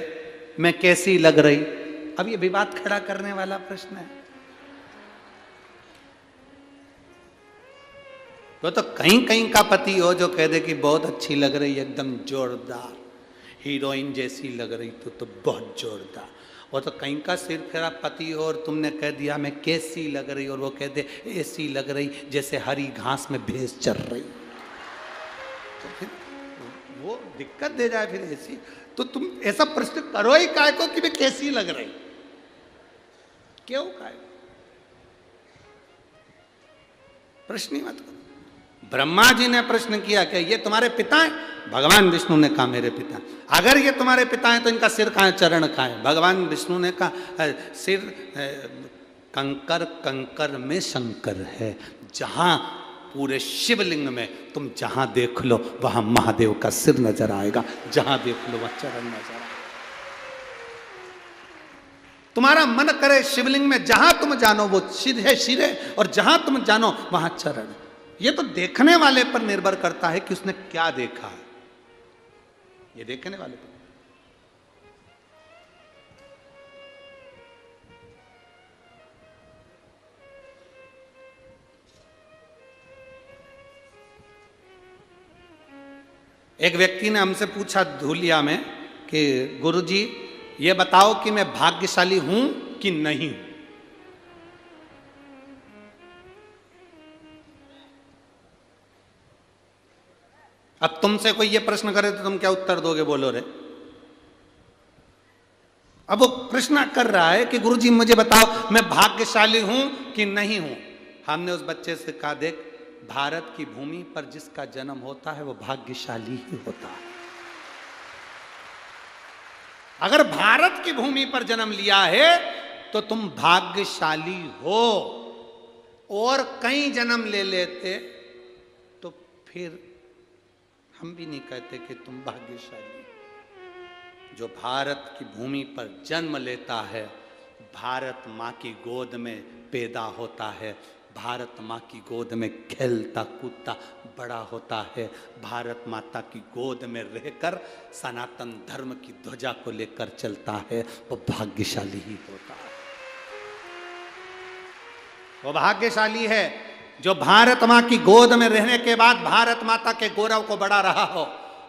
मैं कैसी लग रही, अब ये विवाद खड़ा करने वाला प्रश्न है। वो तो कहीं कहीं का पति हो जो कह दे कि बहुत अच्छी लग रही, एकदम जोरदार हीरोइन जैसी लग रही, तो बहुत जोरदार। वो तो कहीं का सिर खराब पति हो और तुमने कह दिया मैं कैसी लग रही, और वो कह दे ऐसी लग रही जैसे हरी घास में भैंस चर रही, तो फिर वो दिक्कत दे जाए। फिर ऐसी तो तुम ऐसा प्रश्न करो ही काय को कि मैं कैसी लग रही, क्यों काय प्रश्न ही मत करो। ब्रह्मा जी ने प्रश्न किया कि ये तुम्हारे पिता हैं? भगवान विष्णु ने कहा मेरे पिता। अगर ये तुम्हारे पिता हैं तो इनका सिर कहाँ है, चरण कहाँ है? भगवान विष्णु ने कहा सिर कंकर कंकर में शंकर है। जहां पूरे शिवलिंग में तुम जहां देख लो वहां महादेव का सिर नजर आएगा, जहां देख लो वहां चरण नजर आएगा। तुम्हारा मन करे शिवलिंग में जहां तुम जानो वो सिर है, और जहां तुम जानो वहां चरण है। ये तो देखने वाले पर निर्भर करता है कि उसने क्या देखा है, ये देखने वाले पर। एक व्यक्ति ने हमसे पूछा धूलिया में कि गुरुजी ये बताओ कि मैं भाग्यशाली हूं कि नहीं हूं। अब तुमसे कोई ये प्रश्न करे तो तुम क्या उत्तर दोगे, बोलो रे। अब वो प्रश्न कर रहा है कि गुरुजी मुझे बताओ मैं भाग्यशाली हूं कि नहीं हूं। हमने उस बच्चे से कहा देख, भारत की भूमि पर जिसका जन्म होता है वो भाग्यशाली ही होता है। अगर भारत की भूमि पर जन्म लिया है तो तुम भाग्यशाली हो, और कहीं जन्म ले लेते तो फिर हम भी नहीं कहते कि तुम भाग्यशाली। जो भारत की भूमि पर जन्म लेता है, भारत माँ की गोद में पैदा होता है, भारत माँ की गोद में खेलता कूदता बड़ा होता है, भारत माता की गोद में रहकर सनातन धर्म की ध्वजा को लेकर चलता है, वो भाग्यशाली ही होता है। वो भाग्यशाली है जो भारत माँ की गोद में रहने के बाद भारत माता के गौरव को बढ़ा रहा हो,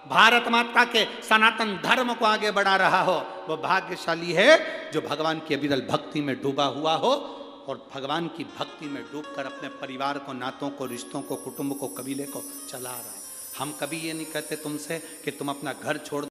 भारत माता के सनातन धर्म को आगे बढ़ा रहा हो। वो भाग्यशाली है जो भगवान की अविरल भक्ति में डूबा हुआ हो, और भगवान की भक्ति में डूबकर अपने परिवार को, नातों को, रिश्तों को, कुटुंब को, कबीले को चला रहा है। हम कभी ये नहीं कहते तुमसे कि तुम अपना घर छोड़